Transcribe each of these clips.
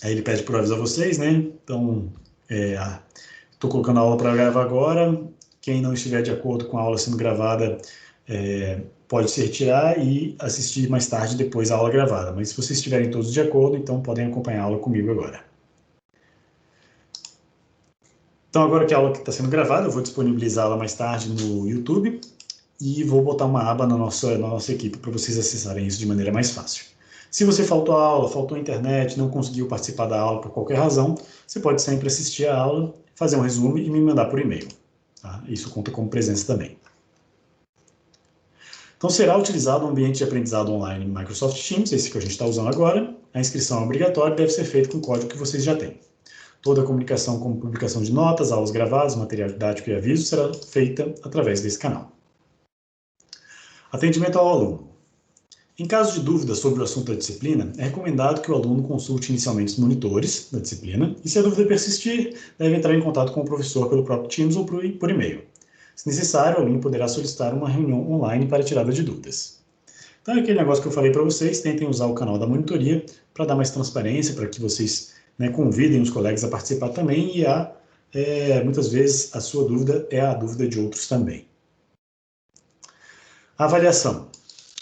Aí ele pede para avisar vocês, né? Então, estou colocando a aula para gravar agora. Quem não estiver de acordo com a aula sendo gravada, pode se retirar e assistir mais tarde, depois a aula gravada. Mas se vocês estiverem todos de acordo, então podem acompanhar a aula comigo agora. Então, agora que a aula está sendo gravada, eu vou disponibilizá-la mais tarde no YouTube e vou botar uma aba na nossa equipe para vocês acessarem isso de maneira mais fácil. Se você faltou a aula, faltou a internet, não conseguiu participar da aula por qualquer razão, você pode sempre assistir a aula, fazer um resumo e me mandar por e-mail. Tá? Isso conta como presença também. Então, será utilizado um ambiente de aprendizado online no Microsoft Teams, esse que a gente está usando agora. A inscrição é obrigatória e deve ser feita com o código que vocês já têm. Toda a comunicação, como publicação de notas, aulas gravadas, material didático e aviso, será feita através desse canal. Atendimento ao aluno. Em caso de dúvida sobre o assunto da disciplina, é recomendado que o aluno consulte inicialmente os monitores da disciplina e, se a dúvida persistir, deve entrar em contato com o professor pelo próprio Teams ou por e-mail. Se necessário, o aluno poderá solicitar uma reunião online para tirada de dúvidas. Então, é aquele negócio que eu falei para vocês, tentem usar o canal da monitoria para dar mais transparência, para que vocês convidem os colegas a participar também e muitas vezes a sua dúvida é a dúvida de outros também. Avaliação.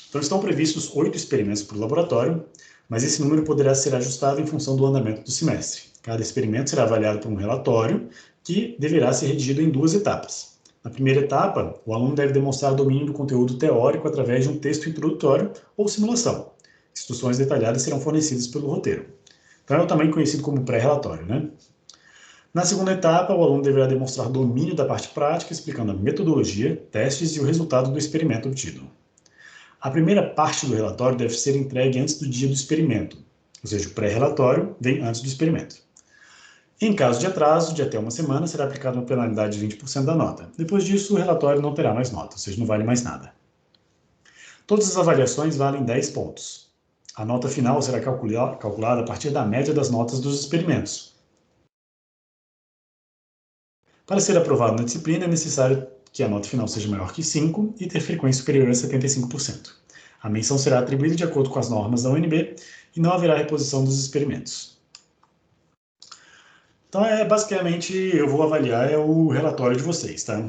Então, estão previstos 8 experimentos para o laboratório, mas esse número poderá ser ajustado em função do andamento do semestre. Cada experimento será avaliado por um relatório, que deverá ser redigido em 2 etapas. Na primeira etapa, o aluno deve demonstrar domínio do conteúdo teórico através de um texto introdutório ou simulação. Instruções detalhadas serão fornecidas pelo roteiro. Então, é o também conhecido como pré-relatório, né? Na segunda etapa, o aluno deverá demonstrar domínio da parte prática, explicando a metodologia, testes e o resultado do experimento obtido. A primeira parte do relatório deve ser entregue antes do dia do experimento, ou seja, o pré-relatório vem antes do experimento. Em caso de atraso, de até uma semana, será aplicada uma penalidade de 20% da nota. Depois disso, o relatório não terá mais nota, ou seja, não vale mais nada. Todas as avaliações valem 10 pontos. A nota final será calculada a partir da média das notas dos experimentos. Para ser aprovado na disciplina, é necessário que a nota final seja maior que 5 e ter frequência superior a 75%. A menção será atribuída de acordo com as normas da UNB e não haverá reposição dos experimentos. Então, basicamente, eu vou avaliar o relatório de vocês, tá?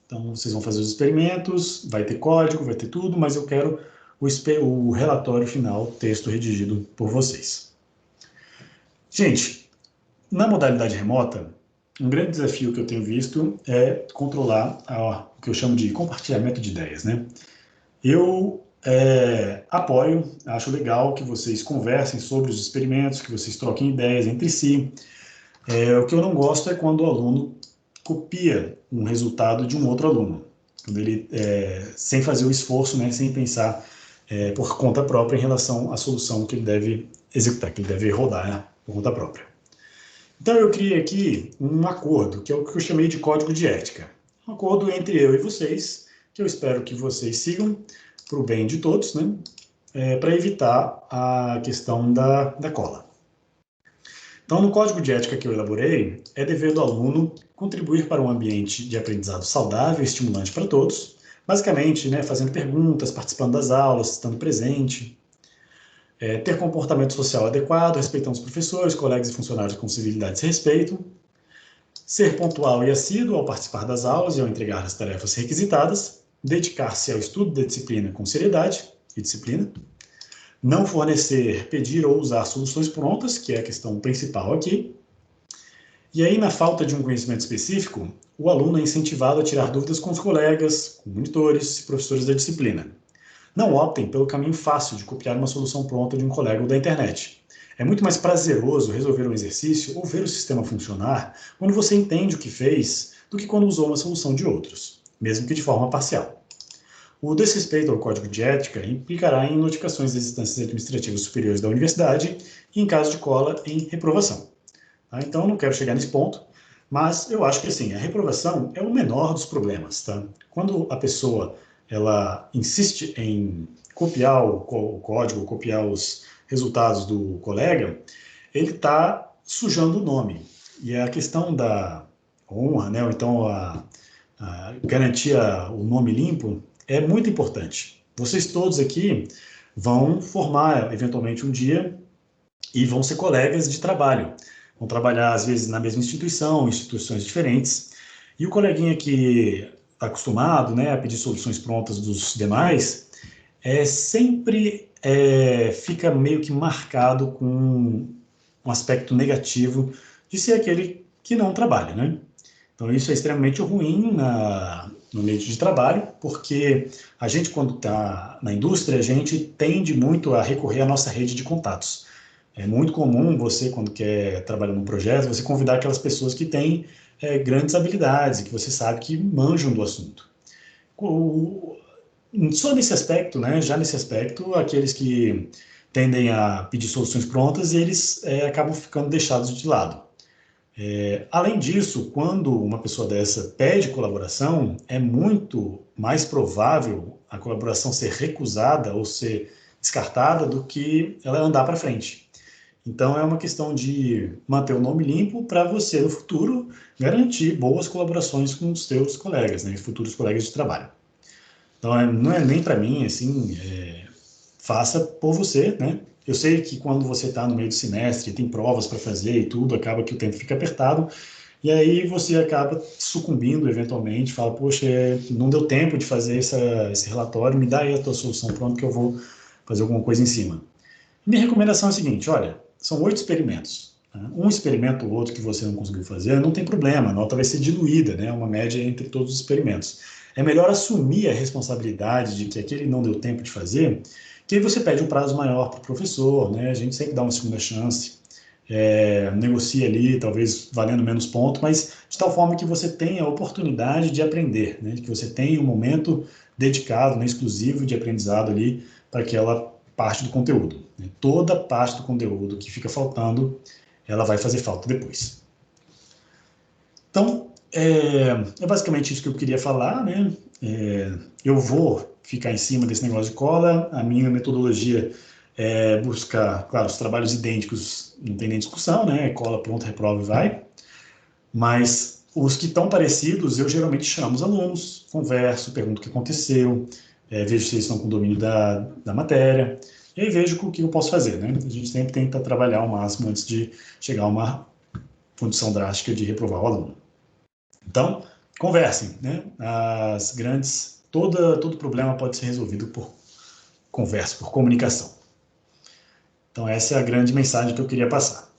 Então, vocês vão fazer os experimentos, vai ter código, vai ter tudo, mas eu quero o relatório final, texto redigido por vocês. Gente, na modalidade remota, um grande desafio que eu tenho visto é controlar o que eu chamo de compartilhamento de ideias, né? Eu apoio, acho legal que vocês conversem sobre os experimentos, que vocês troquem ideias entre si. O que eu não gosto é quando o aluno copia um resultado de um outro aluno, quando ele, sem fazer o esforço, né, sem pensar por conta própria em relação à solução que ele deve executar, que ele deve rodar, né, por conta própria. Então, eu criei aqui um acordo, que é o que eu chamei de código de ética. Um acordo entre eu e vocês, que eu espero que vocês sigam para o bem de todos, né? Para evitar a questão da cola. Então, no código de ética que eu elaborei, é dever do aluno contribuir para um ambiente de aprendizado saudável e estimulante para todos, basicamente, né, fazendo perguntas, participando das aulas, estando presente, ter comportamento social adequado, respeitando os professores, colegas e funcionários com civilidade e respeito, ser pontual e assíduo ao participar das aulas e ao entregar as tarefas requisitadas, dedicar-se ao estudo da disciplina com seriedade e disciplina, não fornecer, pedir ou usar soluções prontas, que é a questão principal aqui. E aí, na falta de um conhecimento específico, o aluno é incentivado a tirar dúvidas com os colegas, com monitores e professores da disciplina. Não optem pelo caminho fácil de copiar uma solução pronta de um colega ou da internet. É muito mais prazeroso resolver um exercício ou ver o sistema funcionar quando você entende o que fez do que quando usou uma solução de outros, mesmo que de forma parcial. O desrespeito ao código de ética implicará em notificações das instâncias administrativas superiores da universidade e, em caso de cola, em reprovação. Tá? Então, eu não quero chegar nesse ponto, mas eu acho que assim, a reprovação é o menor dos problemas. Tá? Quando a pessoa ela insiste em copiar o código, copiar os resultados do colega, ele está sujando o nome. E a questão da honra, né, ou então a garantir o nome limpo, é muito importante. Vocês todos aqui vão formar, eventualmente, um dia, e vão ser colegas de trabalho. Vão trabalhar, às vezes, na mesma instituição, instituições diferentes. E o coleguinha que está acostumado, né, a pedir soluções prontas dos demais, sempre fica meio que marcado com um aspecto negativo de ser aquele que não trabalha, né? Então, isso é extremamente ruim no meio de trabalho, porque a gente, quando está na indústria, a gente tende muito a recorrer à nossa rede de contatos. É muito comum você, quando quer trabalhar num projeto, você convidar aquelas pessoas que têm grandes habilidades, que você sabe que manjam do assunto. O, Só nesse aspecto, né, já nesse aspecto, aqueles que tendem a pedir soluções prontas, eles acabam ficando deixados de lado. Além disso, quando uma pessoa dessa pede colaboração, é muito mais provável a colaboração ser recusada ou ser descartada do que ela andar para frente. Então, é uma questão de manter o nome limpo para você, no futuro, garantir boas colaborações com os seus colegas, né, futuros colegas de trabalho. Então, não é nem para mim, assim, faça por você, né? Eu sei que quando você está no meio do semestre, tem provas para fazer e tudo, acaba que o tempo fica apertado, e aí você acaba sucumbindo eventualmente, fala, poxa, não deu tempo de fazer esse relatório, me dá aí a tua solução, pronto, que eu vou fazer alguma coisa em cima. Minha recomendação é a seguinte, olha, são 8 experimentos. Né? Um experimento ou outro que você não conseguiu fazer, não tem problema, a nota vai ser diluída, né? Uma média entre todos os experimentos. É melhor assumir a responsabilidade de que aquele não deu tempo de fazer, que aí você pede um prazo maior para o professor, né? A gente sempre dá uma segunda chance, negocia ali, talvez valendo menos ponto, mas de tal forma que você tenha a oportunidade de aprender, né? Que você tenha um momento dedicado, né, exclusivo de aprendizado ali para aquela parte do conteúdo. Né? Toda parte do conteúdo que fica faltando, ela vai fazer falta depois. Então, é basicamente isso que eu queria falar, né? Eu vou ficar em cima desse negócio de cola. A minha metodologia é buscar, claro, os trabalhos idênticos, não tem nem discussão, né? Cola, pronto, reprova e vai. Mas os que estão parecidos, eu geralmente chamo os alunos, converso, pergunto o que aconteceu, vejo se eles estão com domínio da matéria, e aí vejo o que eu posso fazer, né? A gente sempre tenta trabalhar ao máximo antes de chegar a uma condição drástica de reprovar o aluno. Então, conversem, né? Todo problema pode ser resolvido por conversa, por comunicação. Então, essa é a grande mensagem que eu queria passar.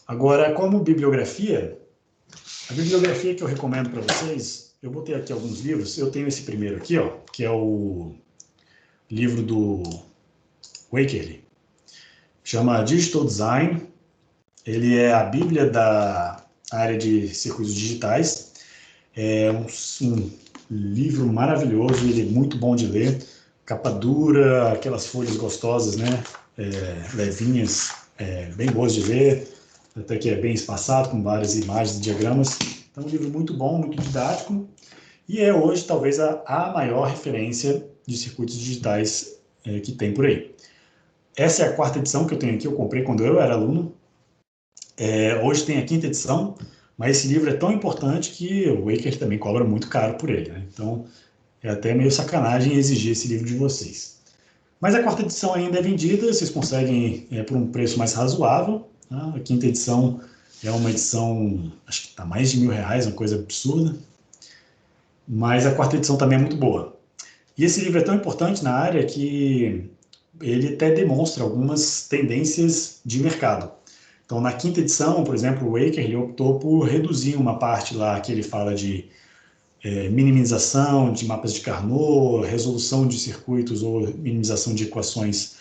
Agora, como bibliografia, a bibliografia que eu recomendo para vocês, eu botei aqui alguns livros. Eu tenho esse primeiro aqui, ó, que é o livro do Wakerly. Chama Digital Design. Ele é a bíblia da área de circuitos digitais. É um livro maravilhoso, ele é muito bom de ler. Capa dura, aquelas folhas gostosas, né? Levinhas, bem boas de ler. Até que é bem espaçado, com várias imagens e diagramas. Então, um livro muito bom, muito didático. E é hoje, talvez, a maior referência de circuitos digitais que tem por aí. Essa é a 4ª edição que eu tenho aqui, eu comprei quando eu era aluno. Hoje tem a 5ª edição, mas esse livro é tão importante que o Waker também cobra muito caro por ele. Né? Então, é até meio sacanagem exigir esse livro de vocês. Mas a 4ª edição ainda é vendida, vocês conseguem por um preço mais razoável. Tá? A 5ª edição é uma edição, acho que está mais de R$1.000, uma coisa absurda. Mas a 4ª edição também é muito boa. E esse livro é tão importante na área que ele até demonstra algumas tendências de mercado. Então, na 5ª edição, por exemplo, o Waker ele optou por reduzir uma parte lá que ele fala de minimização de mapas de Carnot, resolução de circuitos ou minimização de equações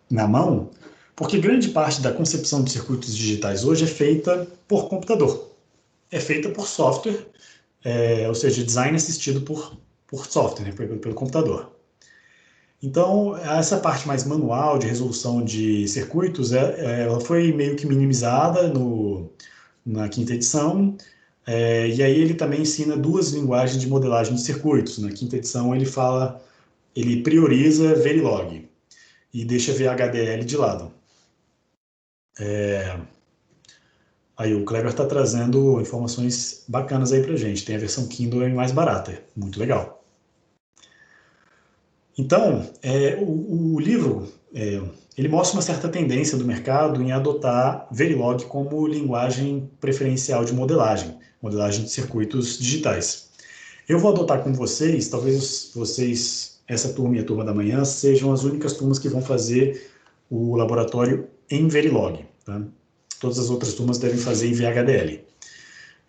na mão, porque grande parte da concepção de circuitos digitais hoje é feita por computador. É feita por software, ou seja, design assistido por software, né, pelo computador. Então, essa parte mais manual de resolução de circuitos, ela foi meio que minimizada na 5ª edição, e aí ele também ensina 2 linguagens de modelagem de circuitos. Na 5ª edição ele prioriza Verilog e deixa VHDL de lado. Aí o Kleber está trazendo informações bacanas aí pra gente. Tem a versão Kindle mais barata, muito legal. Então, o livro, ele mostra uma certa tendência do mercado em adotar Verilog como linguagem preferencial de modelagem de circuitos digitais. Eu vou adotar com vocês, talvez vocês, essa turma e a turma da manhã, sejam as únicas turmas que vão fazer o laboratório em Verilog. Tá? Todas as outras turmas devem fazer em VHDL.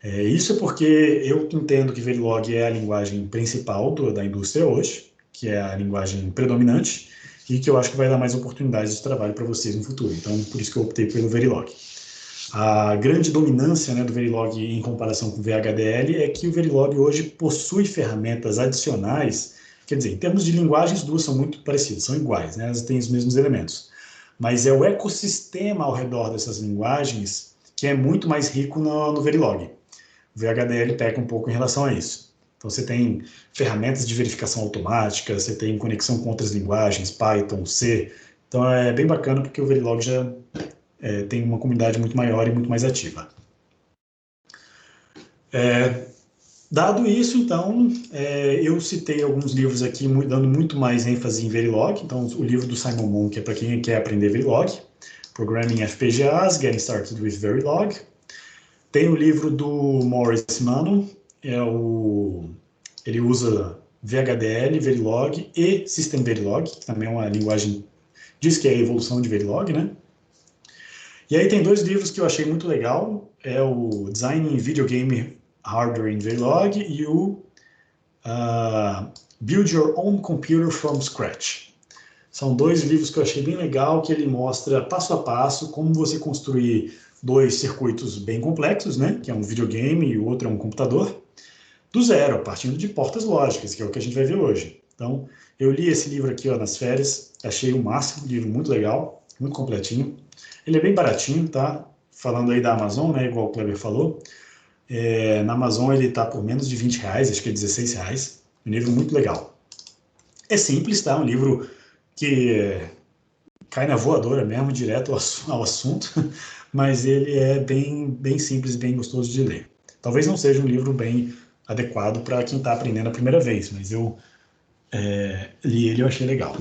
Isso é porque eu entendo que Verilog é a linguagem principal da indústria hoje, que é a linguagem predominante, e que eu acho que vai dar mais oportunidades de trabalho para vocês no futuro. Então, por isso que eu optei pelo Verilog. A grande dominância, né, do Verilog em comparação com o VHDL é que o Verilog hoje possui ferramentas adicionais, quer dizer, em termos de linguagem, as duas são muito parecidas, são iguais, né, elas têm os mesmos elementos. Mas é o ecossistema ao redor dessas linguagens que é muito mais rico no Verilog. O VHDL peca um pouco em relação a isso. Então, você tem ferramentas de verificação automática, você tem conexão com outras linguagens, Python, C. Então, é bem bacana porque o Verilog já tem uma comunidade muito maior e muito mais ativa. Dado isso, então, eu citei alguns livros aqui dando muito mais ênfase em Verilog. Então, o livro do Simon Monk é para quem quer aprender Verilog. Programming FPGAs, Getting Started with Verilog. Tem o livro do Morris Mann, ele usa VHDL, Verilog e System Verilog, que também é uma linguagem, diz que é a evolução de Verilog, né? E aí tem dois livros que eu achei muito legal, é o Designing Videogame Hardware in Verilog e o Build Your Own Computer from Scratch. São dois livros que eu achei bem legal, que ele mostra passo a passo como você construir dois circuitos bem complexos, né? Que é um videogame e o outro é um computador, do zero, partindo de portas lógicas, que é o que a gente vai ver hoje. Então, eu li esse livro aqui nas férias, achei o máximo, livro muito legal, muito completinho. Ele é bem baratinho, tá? Falando aí da Amazon, né? Igual o Kleber falou. Na Amazon ele tá por menos de R$20, acho que é R$16. Um livro muito legal. É simples, tá? Um livro que cai na voadora mesmo, direto ao assunto, mas ele é bem simples e bem gostoso de ler. Talvez não seja um livro bem adequado para quem está aprendendo a primeira vez, mas eu li ele e eu achei legal.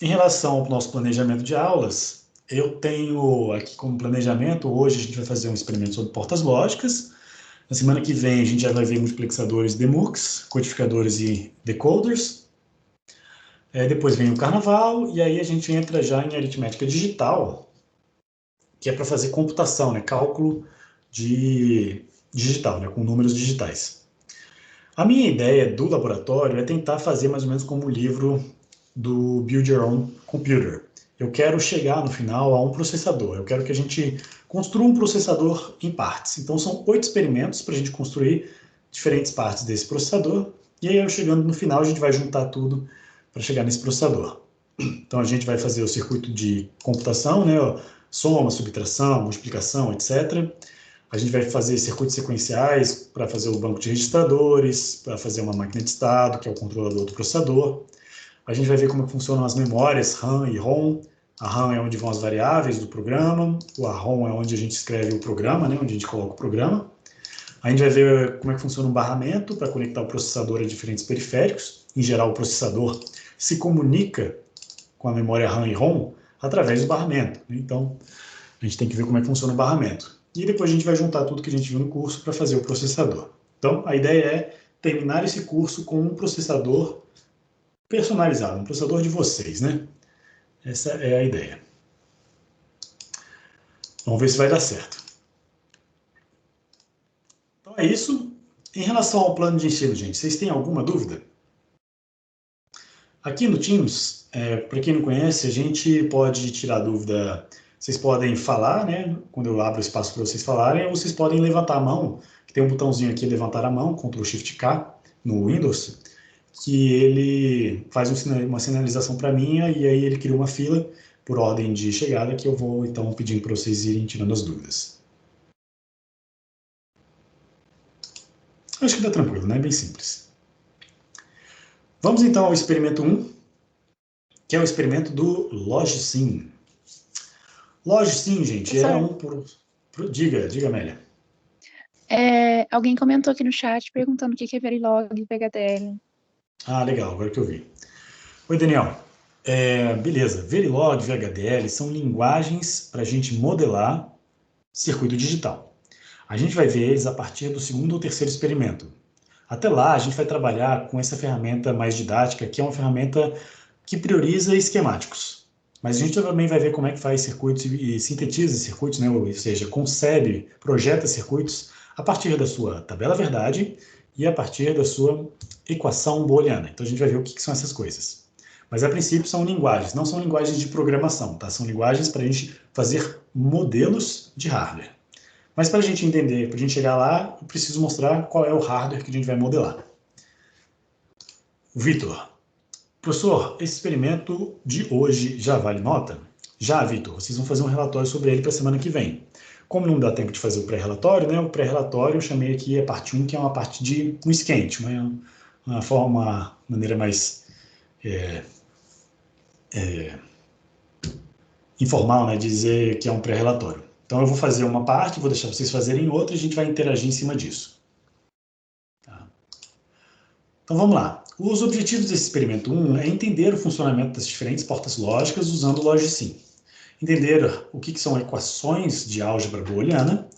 Em relação ao nosso planejamento de aulas, eu tenho aqui como planejamento, hoje a gente vai fazer um experimento sobre portas lógicas, na semana que vem a gente já vai ver multiplexadores demux, codificadores e decoders, depois vem o carnaval, e aí a gente entra já em aritmética digital, que é para fazer computação, né, cálculo digital, né, com números digitais. A minha ideia do laboratório é tentar fazer mais ou menos como o livro do Build Your Own Computer. Eu quero chegar no final a um processador. Eu quero que a gente construa um processador em partes. Então, são 8 experimentos para a gente construir diferentes partes desse processador. E aí, chegando no final, a gente vai juntar tudo para chegar nesse processador. Então, a gente vai fazer o circuito de computação, né? Soma, subtração, multiplicação, etc. A gente vai fazer circuitos sequenciais para fazer o banco de registradores, para fazer uma máquina de estado, que é o controlador do processador. A gente vai ver como funcionam as memórias RAM e ROM. A RAM é onde vão as variáveis do programa, a ROM é onde a gente escreve o programa, né, onde a gente coloca o programa. A gente vai ver como é que funciona um barramento para conectar o processador a diferentes periféricos. Em geral, o processador se comunica com a memória RAM e ROM através do barramento. Então, a gente tem que ver como é que funciona o barramento. E depois a gente vai juntar tudo que a gente viu no curso para fazer o processador. Então, a ideia é terminar esse curso com um processador personalizado, um processador de vocês, né? Essa é a ideia. Vamos ver se vai dar certo. Então é isso. Em relação ao plano de ensino, gente, vocês têm alguma dúvida? Aqui no Teams, para quem não conhece, a gente pode tirar dúvida. Vocês podem falar, né? Quando eu abro o espaço para vocês falarem, ou vocês podem levantar a mão, que tem um botãozinho aqui, levantar a mão, Ctrl Shift K, no Windows, que ele faz uma sinalização para mim, e aí ele cria uma fila por ordem de chegada, que eu vou, então, pedindo para vocês irem tirando as dúvidas. Acho que dá tranquilo, né? Bem simples. Vamos, então, ao experimento 1, que é o experimento do LogSim. LogSim, gente, é um... Diga, Amélia. Alguém comentou aqui no chat perguntando o que é Verilog e VHDL. Ah, legal, agora que eu vi. Oi, Daniel. Beleza, Verilog, VHDL são linguagens para a gente modelar circuito digital. A gente vai ver eles a partir do segundo ou terceiro experimento. Até lá, a gente vai trabalhar com essa ferramenta mais didática, que é uma ferramenta que prioriza esquemáticos. Mas a gente também vai ver como é que faz circuitos e sintetiza circuitos, né? Ou seja, concebe, projeta circuitos a partir da sua tabela verdade e a partir da sua equação booleana. Então a gente vai ver o que são essas coisas. Mas a princípio são linguagens, não são linguagens de programação, tá? São linguagens para a gente fazer modelos de hardware. Mas para a gente entender, para a gente chegar lá, eu preciso mostrar qual é o hardware que a gente vai modelar. Vitor, professor, esse experimento de hoje já vale nota? Já, Vitor, vocês vão fazer um relatório sobre ele para a semana que vem. Como não dá tempo de fazer o pré-relatório, né? O pré-relatório eu chamei aqui a parte 1, que é uma parte de um esquente, uma maneira mais informal, né? De dizer que é um pré-relatório. Então eu vou fazer uma parte, vou deixar vocês fazerem outra e a gente vai interagir em cima disso. Tá? Então vamos lá. Os objetivos desse experimento 1 é entender o funcionamento das diferentes portas lógicas usando o Logsim. Entender o que são equações de álgebra booleana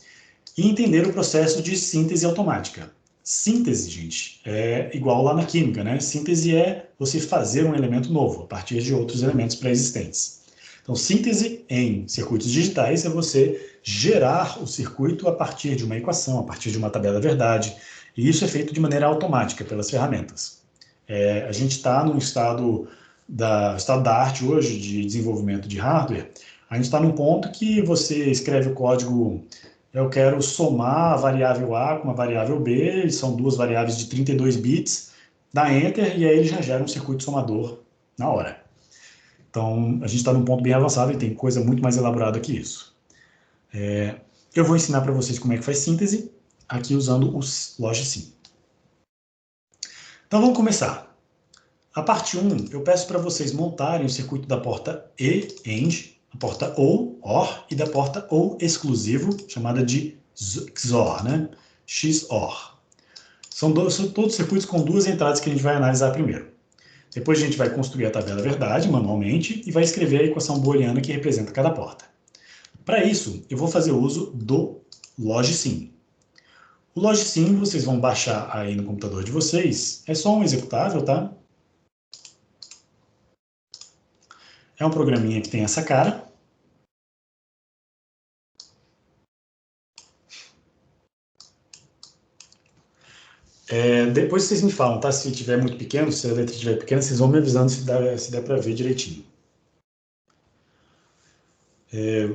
e entender o processo de síntese automática. Síntese, gente, é igual lá na química, né? Síntese é você fazer um elemento novo a partir de outros elementos pré-existentes. Então, síntese em circuitos digitais é você gerar o circuito a partir de uma equação, a partir de uma tabela verdade, e isso é feito de maneira automática pelas ferramentas. A gente está no estado da arte hoje de desenvolvimento de hardware, a gente está num ponto que você escreve o código, eu quero somar a variável A com a variável B, são duas variáveis de 32 bits, dá Enter e aí ele já gera um circuito somador na hora. Então, a gente está num ponto bem avançado e tem coisa muito mais elaborada que isso. Eu vou ensinar para vocês como é que faz síntese, aqui usando o Logsim. Então, vamos começar. A parte 1, eu peço para vocês montarem o circuito da porta E-AND, a porta OR e da porta OR exclusivo, chamada de XOR, né? XOR. São todos circuitos com duas entradas que a gente vai analisar primeiro. Depois a gente vai construir a tabela verdade manualmente e vai escrever a equação booleana que representa cada porta. Para isso, eu vou fazer uso do Logsim. O Logsim vocês vão baixar aí no computador de vocês, é só um executável, tá? É um programinha que tem essa cara. Depois vocês me falam, tá? Se tiver muito pequeno, se a letra estiver pequena, vocês vão me avisando se der para ver direitinho.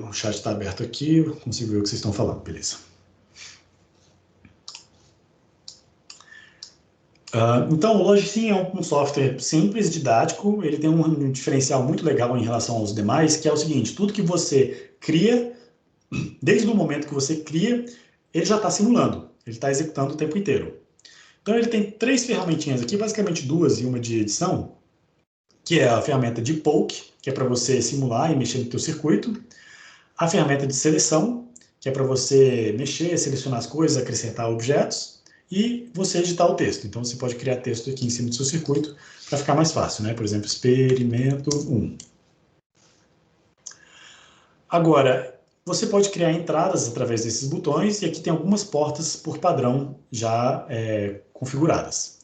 O chat está aberto aqui, eu consigo ver o que vocês estão falando, beleza. Então, o Logsim é um software simples, didático, ele tem um diferencial muito legal em relação aos demais, que é o seguinte, tudo que você cria, desde o momento que você cria, ele já está simulando, ele está executando o tempo inteiro. Então, ele tem três ferramentinhas aqui, basicamente duas e uma de edição, que é a ferramenta de Poke, que é para você simular e mexer no teu circuito, a ferramenta de seleção, que é para você mexer, selecionar as coisas, acrescentar objetos, e você editar o texto. Então, você pode criar texto aqui em cima do seu circuito para ficar mais fácil, né? Por exemplo, experimento 1. Agora, você pode criar entradas através desses botões, e aqui tem algumas portas por padrão já configuradas.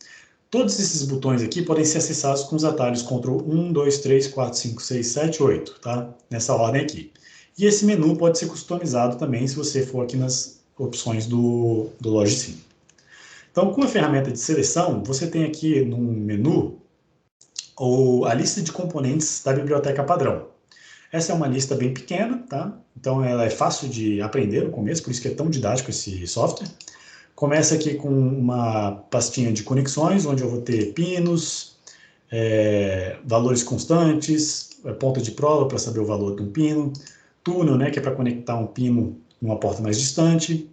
Todos esses botões aqui podem ser acessados com os atalhos Ctrl 1, 2, 3, 4, 5, 6, 7, 8, tá? Nessa ordem aqui. E esse menu pode ser customizado também se você for aqui nas opções do Logsim. Então, com a ferramenta de seleção, você tem aqui no menu a lista de componentes da biblioteca padrão. Essa é uma lista bem pequena, tá? Então, ela é fácil de aprender no começo, por isso que é tão didático esse software. Começa aqui com uma pastinha de conexões, onde eu vou ter pinos, valores constantes, ponta de prova para saber o valor de um pino, túnel, né, que é para conectar um pino numa porta mais distante,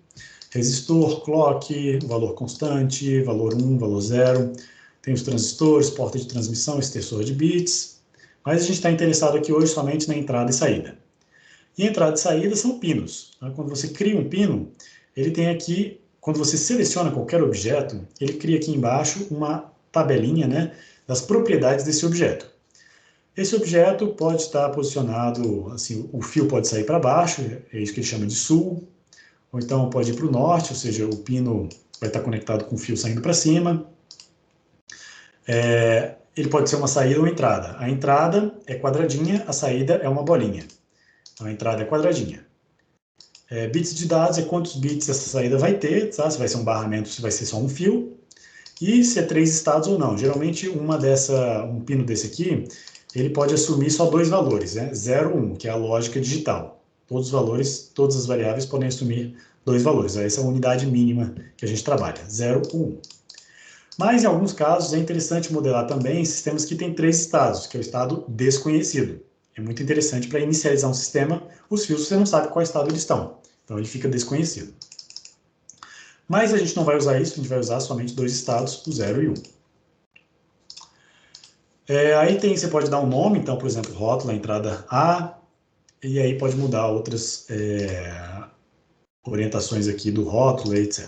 resistor, clock, valor constante, valor 1, valor 0, tem os transistores, porta de transmissão, extensor de bits, mas a gente está interessado aqui hoje somente na entrada e saída. E entrada e saída são pinos. Tá? Quando você cria um pino, ele tem aqui, quando você seleciona qualquer objeto, ele cria aqui embaixo uma tabelinha, né, das propriedades desse objeto. Esse objeto pode estar posicionado, assim, o fio pode sair para baixo, é isso que ele chama de sul, ou então pode ir para o norte, ou seja, o pino vai estar conectado com o fio saindo para cima. Ele pode ser uma saída ou entrada. A entrada é quadradinha, a saída é uma bolinha. Então, a entrada é quadradinha. Bits de dados é quantos bits essa saída vai ter, tá? Se vai ser um barramento, se vai ser só um fio. E se é 3 estados ou não. Geralmente, um pino desse aqui, ele pode assumir só 2 valores, né? 0 e 1, que é a lógica digital. Todos os valores, todas as variáveis podem assumir 2 valores. Essa é a unidade mínima que a gente trabalha, 0 ou 1. Mas, em alguns casos, é interessante modelar também sistemas que têm 3 estados, que é o estado desconhecido. É muito interessante para inicializar um sistema, os fios você não sabe qual estado eles estão. Então, ele fica desconhecido. Mas a gente não vai usar isso, a gente vai usar somente 2 estados, o 0 e 1. Aí você pode dar um nome, então, por exemplo, rótulo, a entrada A, e aí pode mudar outras orientações aqui do rótulo, etc.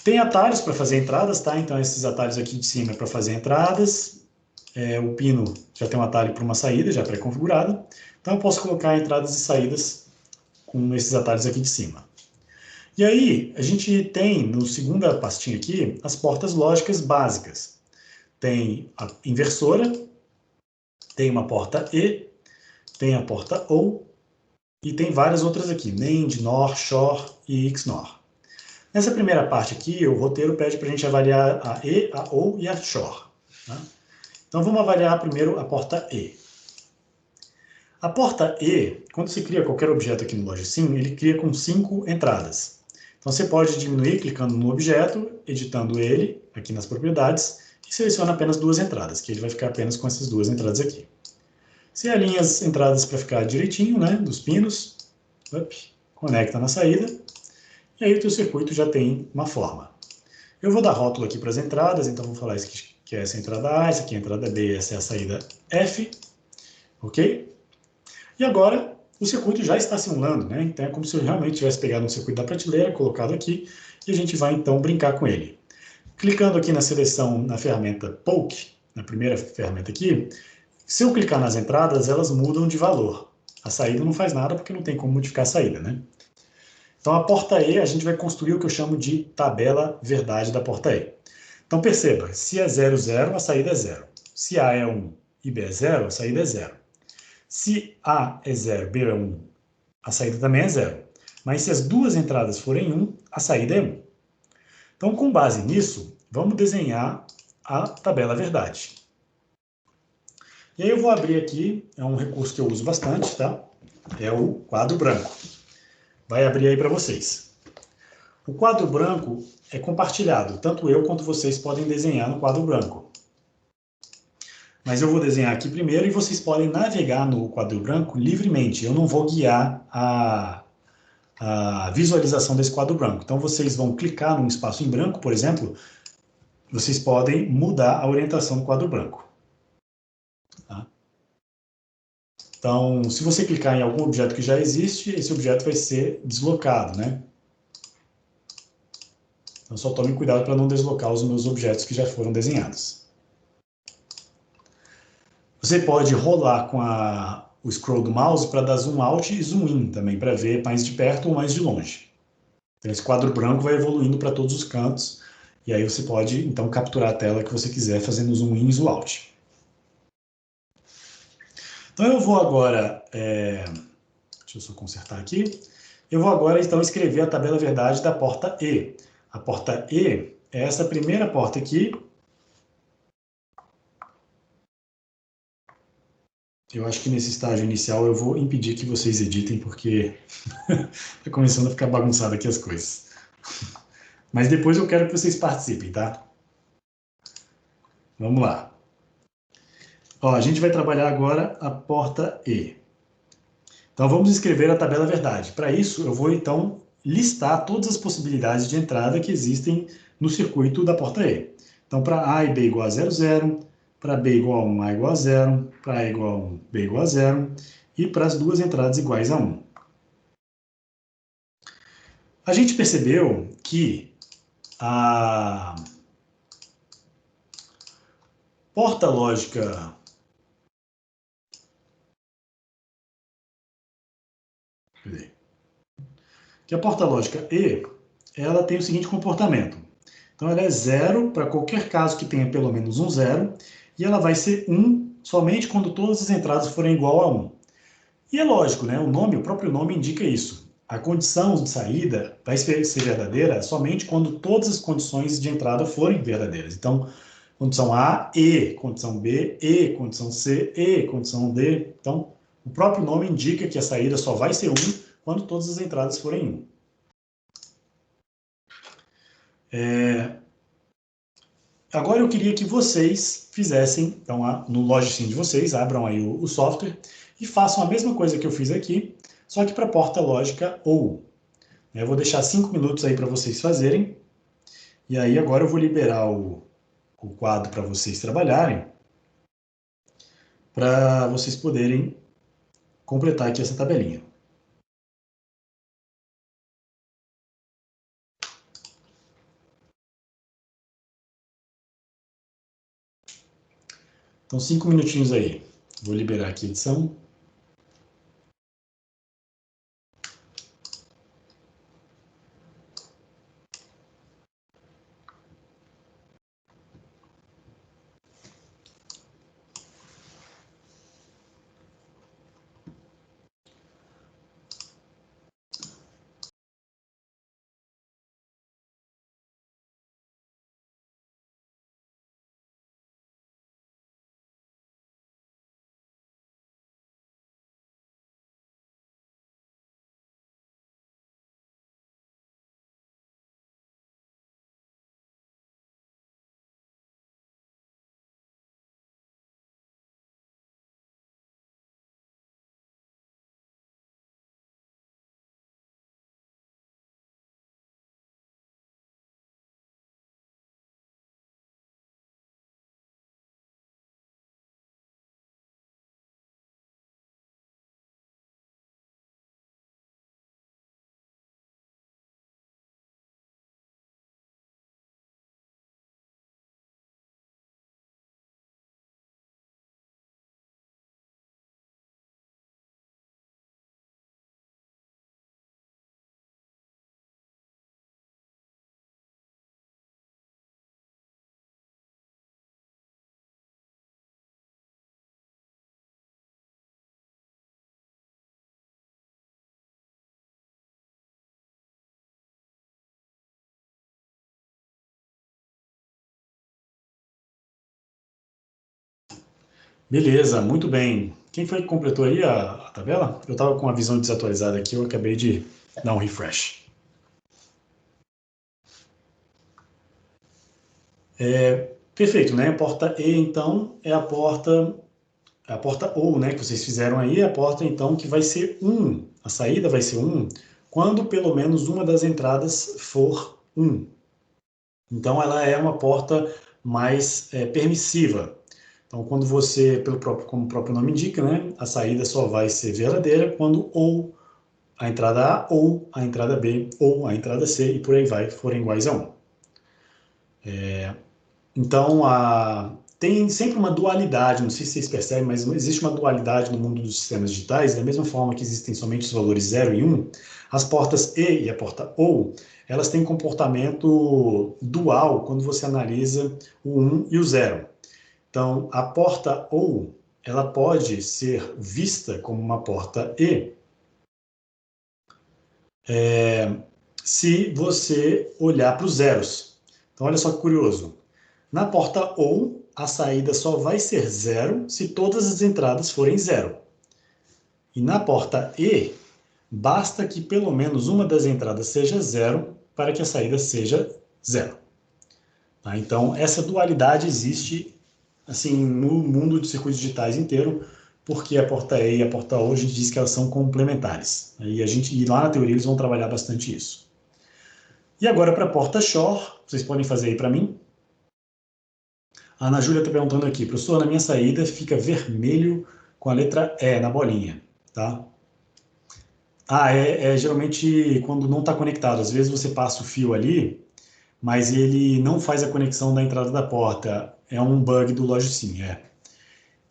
Tem atalhos para fazer entradas, tá? Então, esses atalhos aqui de cima é para fazer entradas. O pino já tem um atalho para uma saída, já pré-configurado. Então, eu posso colocar entradas e saídas com esses atalhos aqui de cima. E aí, a gente tem, no segunda pastinha aqui, as portas lógicas básicas. Tem a inversora, tem uma porta E, tem a porta OR, e tem várias outras aqui, NAND, NOR, SHOR e XNOR. Nessa primeira parte aqui, o roteiro pede para a gente avaliar a E, a OR e a SHOR. Tá? Então, vamos avaliar primeiro a porta E. A porta E, quando se cria qualquer objeto aqui no Logisim, ele cria com 5 entradas. Então, você pode diminuir clicando no objeto, editando ele aqui nas propriedades, e seleciona apenas 2 entradas, que ele vai ficar apenas com essas 2 entradas aqui. Você alinha as entradas para ficar direitinho, né, dos pinos, conecta na saída, e aí o teu circuito já tem uma forma. Eu vou dar rótulo aqui para as entradas, então vou falar isso que é essa entrada A, essa aqui é a entrada B, essa é a saída F, ok? E agora o circuito já está simulando, né? Então é como se eu realmente tivesse pegado um circuito da prateleira, colocado aqui, e a gente vai então brincar com ele. Clicando aqui na seleção, na ferramenta Poke, na primeira ferramenta aqui, se eu clicar nas entradas, elas mudam de valor. A saída não faz nada porque não tem como modificar a saída, né? Então, a porta E, a gente vai construir o que eu chamo de tabela verdade da porta E. Então, perceba, se é 0, 0, a saída é 0. Se A é 1 e B é 0, a saída é 0. Se A é 0, B é 1, a saída também é 0. Mas se as duas entradas forem 1, a saída é 1. Então, com base nisso, vamos desenhar a tabela verdade. E aí eu vou abrir aqui, é um recurso que eu uso bastante, tá? É o quadro branco. Vai abrir aí para vocês. O quadro branco é compartilhado, tanto eu quanto vocês podem desenhar no quadro branco. Mas eu vou desenhar aqui primeiro e vocês podem navegar no quadro branco livremente. Eu não vou guiar a visualização desse quadro branco. Então vocês vão clicar num espaço em branco, por exemplo, vocês podem mudar a orientação do quadro branco. Tá? Então, se você clicar em algum objeto que já existe, esse objeto vai ser deslocado, né? Então, só tome cuidado para não deslocar os meus objetos que já foram desenhados. Você pode rolar com o scroll do mouse para dar zoom out e zoom in também, para ver mais de perto ou mais de longe. Então, esse quadro branco vai evoluindo para todos os cantos, e aí você pode, então, capturar a tela que você quiser fazendo zoom in e zoom out. Então, eu vou agora... deixa eu só consertar aqui. Eu vou agora, então, escrever a tabela verdade da porta E. A porta E é essa primeira porta aqui. Eu acho que nesse estágio inicial eu vou impedir que vocês editem, porque está começando a ficar bagunçado aqui as coisas. Mas depois eu quero que vocês participem, tá? Vamos lá. Ó, a gente vai trabalhar agora a porta E. Então, vamos escrever a tabela verdade. Para isso, eu vou, então, listar todas as possibilidades de entrada que existem no circuito da porta E. Então, para A e B igual a 0, 0. Para B igual a 1, A igual a 0. Para A igual a 1, B igual a 0. E para as duas entradas iguais a 1. A gente percebeu que porta lógica... Que a porta lógica E, ela tem o seguinte comportamento. Então, ela é 0 para qualquer caso que tenha pelo menos um 0, e ela vai ser 1 somente quando todas as entradas forem igual a 1. E é lógico, né? O próprio nome indica isso. A condição de saída vai ser verdadeira somente quando todas as condições de entrada forem verdadeiras. Então, condição A, E, condição B, E, condição C, E, condição D. Então, o próprio nome indica que a saída só vai ser 1 quando todas as entradas forem 1. Agora eu queria que vocês fizessem, então, no Logisim de vocês, abram aí o software e façam a mesma coisa que eu fiz aqui, só que para a porta lógica OU. Eu vou deixar 5 minutos aí para vocês fazerem, e aí agora eu vou liberar o quadro para vocês trabalharem, para vocês poderem completar aqui essa tabelinha. Então, 5 minutinhos aí. Vou liberar aqui a edição. Beleza, muito bem. Quem foi que completou aí a tabela? Eu estava com a visão desatualizada aqui, eu acabei de dar um refresh. Perfeito, né? A porta E, então, é a porta OU, né, que vocês fizeram aí, é a porta, então, que vai ser 1. A saída vai ser 1 quando pelo menos uma das entradas for 1. Então, ela é uma porta mais permissiva. Então, quando você, como o próprio nome indica, né, a saída só vai ser verdadeira quando ou a entrada A, ou a entrada B, ou a entrada C, e por aí vai, forem iguais a 1. Então, tem sempre uma dualidade, não sei se vocês percebem, mas existe uma dualidade no mundo dos sistemas digitais, da mesma forma que existem somente os valores 0 e 1, as portas E e a porta OU, elas têm comportamento dual quando você analisa o 1 e o 0. Então, a porta OU, ela pode ser vista como uma porta E, se você olhar para os zeros. Então, olha só que curioso. Na porta OU, a saída só vai ser 0 se todas as entradas forem 0. E na porta E, basta que pelo menos uma das entradas seja 0 para que a saída seja 0. Tá? Então, essa dualidade existe assim, no mundo de circuitos digitais inteiro, porque a porta E e a porta O, a gente diz que elas são complementares. E lá na teoria eles vão trabalhar bastante isso. E agora para a porta Shore, vocês podem fazer aí para mim. A Ana Júlia está perguntando aqui, professor, na minha saída fica vermelho com a letra E na bolinha, tá? Geralmente quando não está conectado. Às vezes você passa o fio ali, mas ele não faz a conexão da entrada da porta. É um bug do LogSim,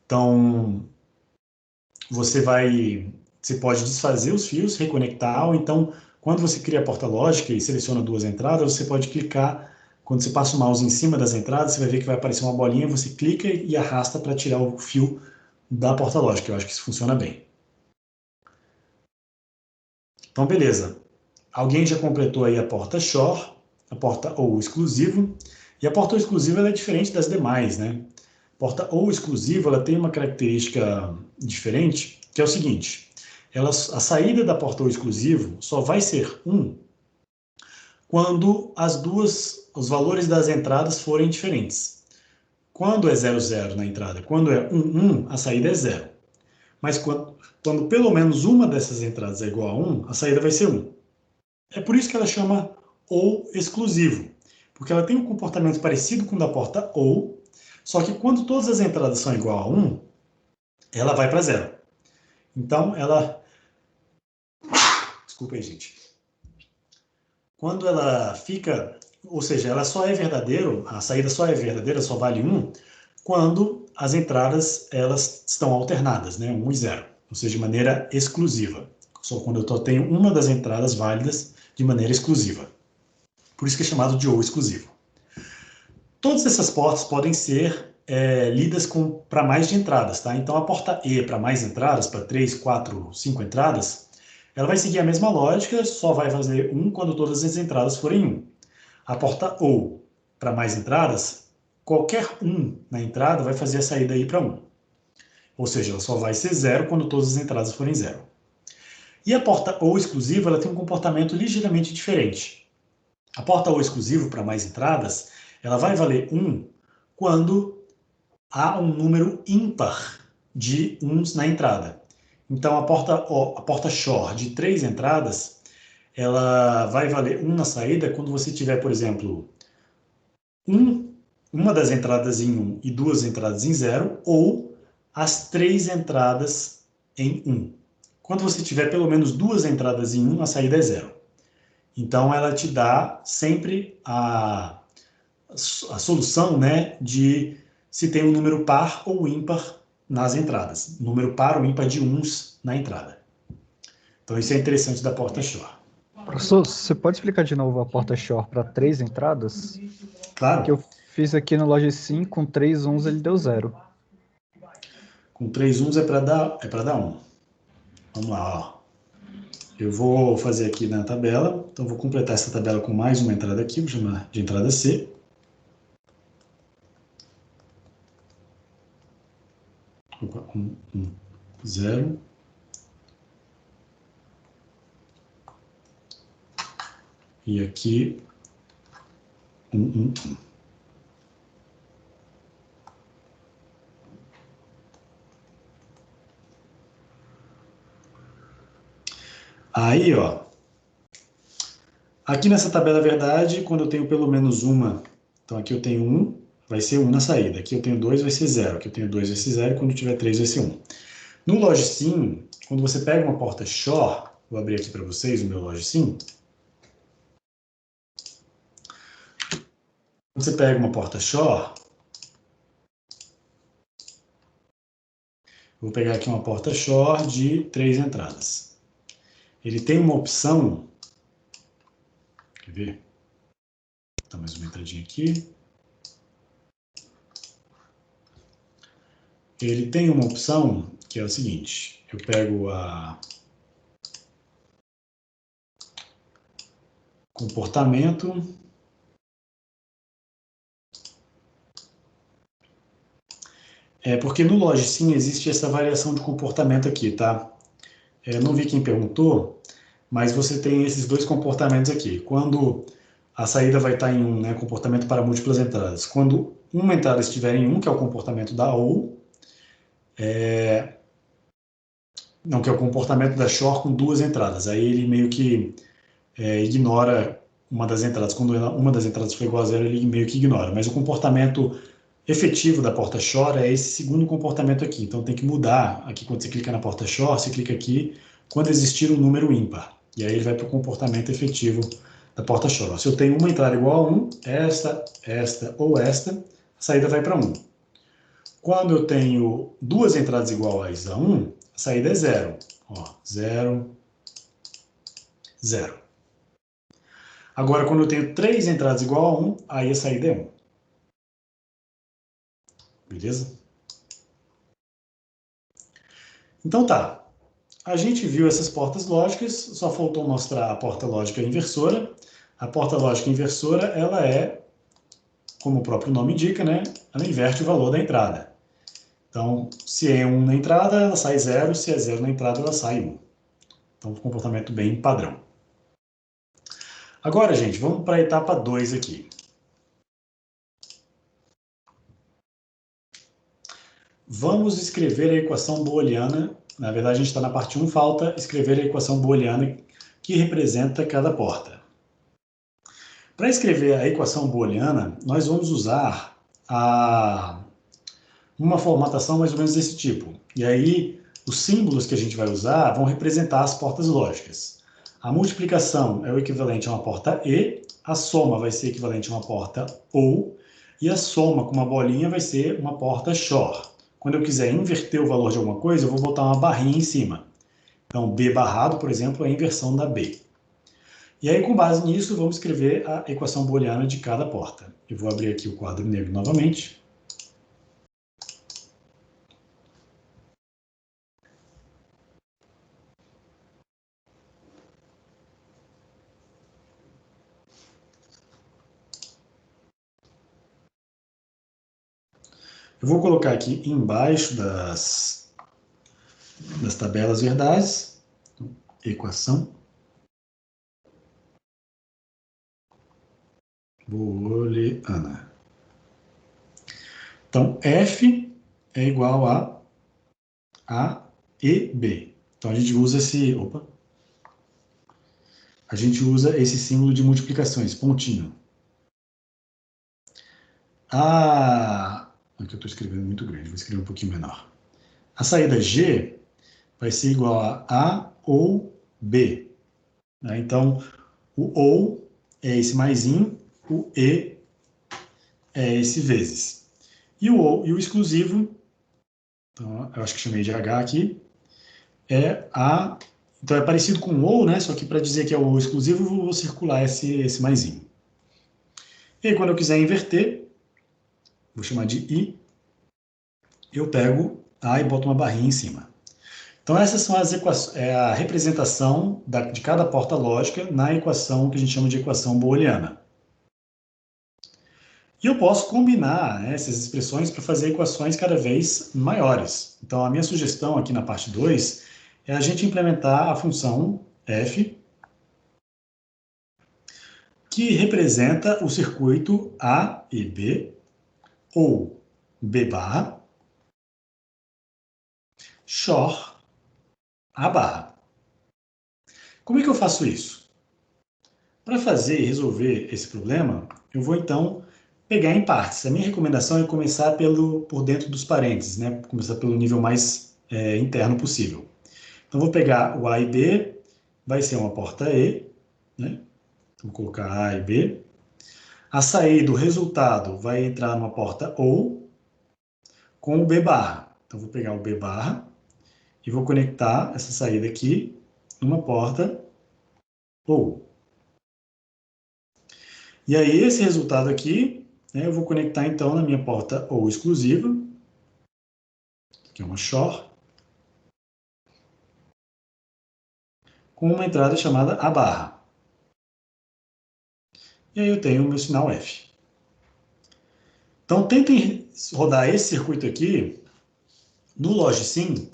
Então, você pode desfazer os fios, reconectar, ou então, quando você cria a porta lógica e seleciona duas entradas, você pode clicar, quando você passa o mouse em cima das entradas, você vai ver que vai aparecer uma bolinha, você clica e arrasta para tirar o fio da porta lógica. Eu acho que isso funciona bem. Então, beleza. Alguém já completou aí a porta Shore, a porta OU exclusivo, e a porta OU exclusiva ela é diferente das demais, né? A porta OU exclusiva ela tem uma característica diferente, que é o seguinte, a saída da porta OU exclusivo só vai ser 1 quando os valores das entradas forem diferentes. Quando é 0, 0 na entrada, quando é 1, 1, a saída é 0. Mas quando pelo menos uma dessas entradas é igual a 1, a saída vai ser 1. É por isso que ela chama OU exclusivo, porque ela tem um comportamento parecido com o da porta OU, só que quando todas as entradas são igual a 1, ela vai para 0. Então, Desculpa aí, gente. Quando ela fica... Ou seja, ela só é verdadeiro, a saída só é verdadeira, só vale 1, quando as entradas elas estão alternadas, né? 1 e 0. Ou seja, de maneira exclusiva. Só quando eu tenho uma das entradas válidas de maneira exclusiva. Por isso que é chamado de OU exclusivo. Todas essas portas podem ser lidas para mais de entradas, tá? Então a porta E para mais entradas, para 3, 4, 5 entradas, ela vai seguir a mesma lógica, só vai fazer 1 quando todas as entradas forem 1. A porta OU para mais entradas, qualquer 1 na entrada vai fazer a saída aí para 1. Ou seja, ela só vai ser 0 quando todas as entradas forem 0. E a porta OU exclusiva ela tem um comportamento ligeiramente diferente. A porta OU exclusivo para mais entradas, ela vai valer 1 quando há um número ímpar de 1s na entrada. Então, a porta Shore de 3 entradas, ela vai valer 1 na saída quando você tiver, por exemplo, uma das entradas em 1 e 2 entradas em 0, ou as 3 entradas em 1. Quando você tiver pelo menos 2 entradas em 1, a saída é 0. Então, ela te dá sempre a solução, né, de se tem um número par ou ímpar nas entradas. Número par ou ímpar de 1s na entrada. Então, isso é interessante da porta Shore. Professor, você pode explicar de novo a porta Shore para 3 entradas? Claro. Que eu fiz aqui no LogSim, com 3 1s ele deu 0. Com 3 1s é para dar 1. Vamos lá, ó. Eu vou fazer aqui na tabela, então vou completar essa tabela com mais uma entrada aqui, vou chamar de entrada C. Opa, 1, 1, 0. E aqui, 1, 1, 1. Aí, ó, aqui nessa tabela verdade, quando eu tenho pelo menos uma, então aqui eu tenho 1, vai ser 1 na saída. Aqui eu tenho 2, vai ser 0. Aqui eu tenho 2, vai ser 0. Quando eu tiver 3, vai ser 1. No LogSim, quando você pega uma porta Shore, vou abrir aqui para vocês o meu LogSim. Quando você pega uma porta Shore, vou pegar aqui uma porta Shore de 3 entradas. Ele tem uma opção, quer ver? Vou dar mais uma entradinha aqui. Ele tem uma opção que é o seguinte, eu pego a comportamento, porque no LogSim existe essa variação de comportamento aqui, tá? Eu não vi quem perguntou, mas você tem esses dois comportamentos aqui. Quando a saída vai estar em 1, né, comportamento para múltiplas entradas. Quando uma entrada estiver em 1, que é o comportamento da OU, não, que é o comportamento da Shore com 2 entradas. Aí ele meio que ignora uma das entradas. Quando uma das entradas for igual a 0, ele meio que ignora. Mas o comportamento efetivo da porta Shore é esse segundo comportamento aqui. Então tem que mudar. Aqui quando você clica na porta Shore, você clica aqui quando existir um número ímpar. E aí ele vai para o comportamento efetivo da porta Shor. Se eu tenho uma entrada igual a 1, esta ou esta, a saída vai para 1. Quando eu tenho duas entradas iguais a 1, a saída é 0. Ó, 0, 0. Agora, quando eu tenho três entradas igual a 1, aí a saída é 1. Beleza? Então tá. A gente viu essas portas lógicas, só faltou mostrar a porta lógica inversora. A porta lógica inversora, ela é, como o próprio nome indica, né? Ela inverte o valor da entrada. Então, se é 1 na entrada, ela sai 0, se é 0 na entrada, ela sai 1. Então, um comportamento bem padrão. Agora, gente, vamos para a etapa 2 aqui. Vamos escrever a equação booliana. Na verdade, a gente está na parte 1, falta escrever a equação booliana que representa cada porta. Para escrever a equação booliana, nós vamos usar uma formatação mais ou menos desse tipo. E aí, os símbolos que a gente vai usar vão representar as portas lógicas. A multiplicação é o equivalente a uma porta E, a soma vai ser equivalente a uma porta OU, e a soma com uma bolinha vai ser uma porta Shor. Quando eu quiser inverter o valor de alguma coisa, eu vou botar uma barrinha em cima. Então, B barrado, por exemplo, é a inversão da B. E aí, com base nisso, vamos escrever a equação booliana de cada porta. Eu vou abrir aqui o quadro negro novamente. Eu vou colocar aqui embaixo das tabelas verdades, equação booliana. Então, F é igual a e B. Então, a gente usa esse símbolo de multiplicação, esse pontinho. Aqui eu estou escrevendo muito grande, vou escrever um pouquinho menor. A saída G vai ser igual a ou B. Né? Então, o ou é esse maisinho, o E é esse vezes. E o exclusivo, então, eu acho que chamei de H aqui, é a... Então é parecido com o ou, né? Só que para dizer que é o exclusivo, eu vou circular esse maisinho. E aí, quando eu quiser inverter, vou chamar de I, eu pego A e boto uma barrinha em cima. Então essas são as equações, a representação de cada porta lógica na equação que a gente chama de equação booliana. E eu posso combinar, né, essas expressões para fazer equações cada vez maiores. Então, a minha sugestão aqui na parte 2 é a gente implementar a função f, que representa o circuito A e B, ou B barra, Shor A barra. Como é que eu faço isso? Para fazer e resolver esse problema, eu vou então pegar em partes. A minha recomendação é começar por dentro dos parênteses, né? Começar pelo nível mais interno possível. Então, vou pegar o A e B, vai ser uma porta E, né? Vou colocar A e B. A saída, o resultado, vai entrar numa porta OU com o B barra. Então, vou pegar o B barra e vou conectar essa saída aqui numa porta OU. E aí, esse resultado aqui, né, eu vou conectar então na minha porta OU exclusiva, que é uma Shor, com uma entrada chamada A barra. E aí eu tenho o meu sinal F. Então, tentem rodar esse circuito aqui no Logsim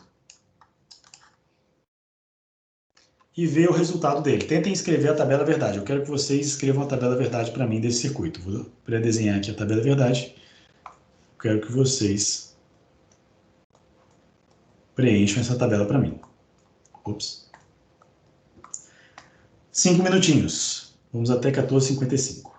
e ver o resultado dele. Tentem escrever a tabela verdade. Eu quero que vocês escrevam a tabela verdade para mim desse circuito. Vou pré-desenhar aqui a tabela verdade. Eu quero que vocês preencham essa tabela para mim. Ops. 5 minutinhos. Vamos até 14h55.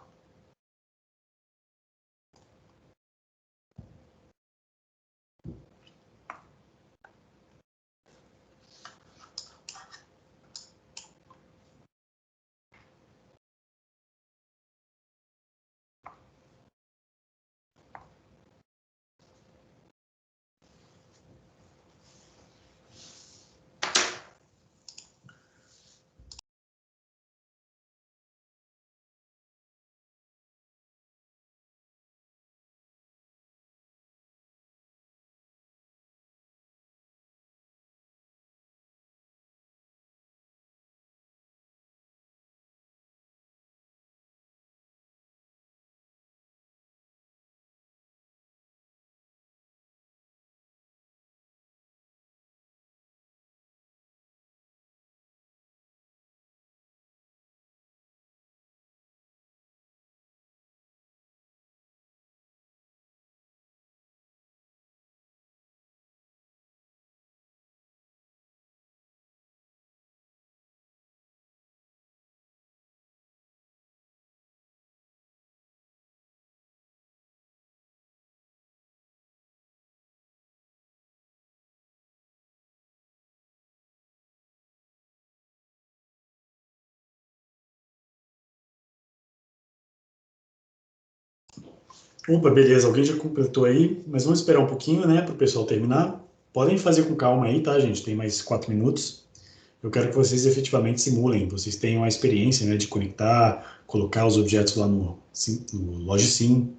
Opa, beleza, alguém já completou aí, mas vamos esperar um pouquinho, né, para o pessoal terminar. Podem fazer com calma aí, tá, gente? Tem mais 4 minutos. Eu quero que vocês efetivamente simulem, vocês tenham a experiência, né, de conectar, colocar os objetos lá no LogSim,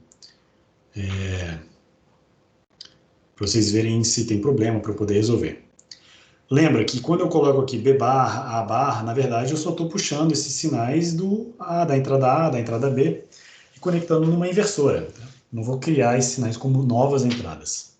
para vocês verem se tem problema para eu poder resolver. Lembra que quando eu coloco aqui B barra, A barra, na verdade eu só estou puxando esses sinais da entrada A, da entrada B, e conectando numa inversora. Tá? Não vou criar esses sinais como novas entradas.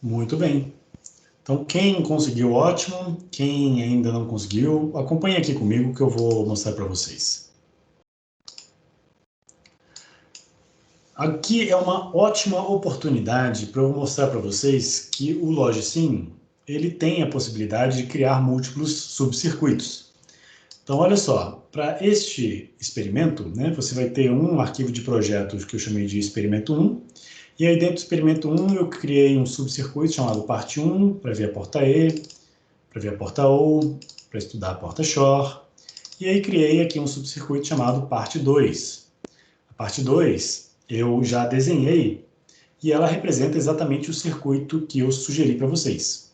Muito bem. Então, quem conseguiu, ótimo. Quem ainda não conseguiu, acompanhe aqui comigo que eu vou mostrar para vocês. Aqui é uma ótima oportunidade para eu mostrar para vocês que o LogSim, ele tem a possibilidade de criar múltiplos subcircuitos. Então, olha só, para este experimento, né, você vai ter um arquivo de projetos que eu chamei de experimento 1, e aí dentro do experimento 1 eu criei um subcircuito chamado parte 1, para ver a porta E, para ver a porta O, para estudar a porta Shor, e aí criei aqui um subcircuito chamado parte 2. A parte 2 eu já desenhei, e ela representa exatamente o circuito que eu sugeri para vocês.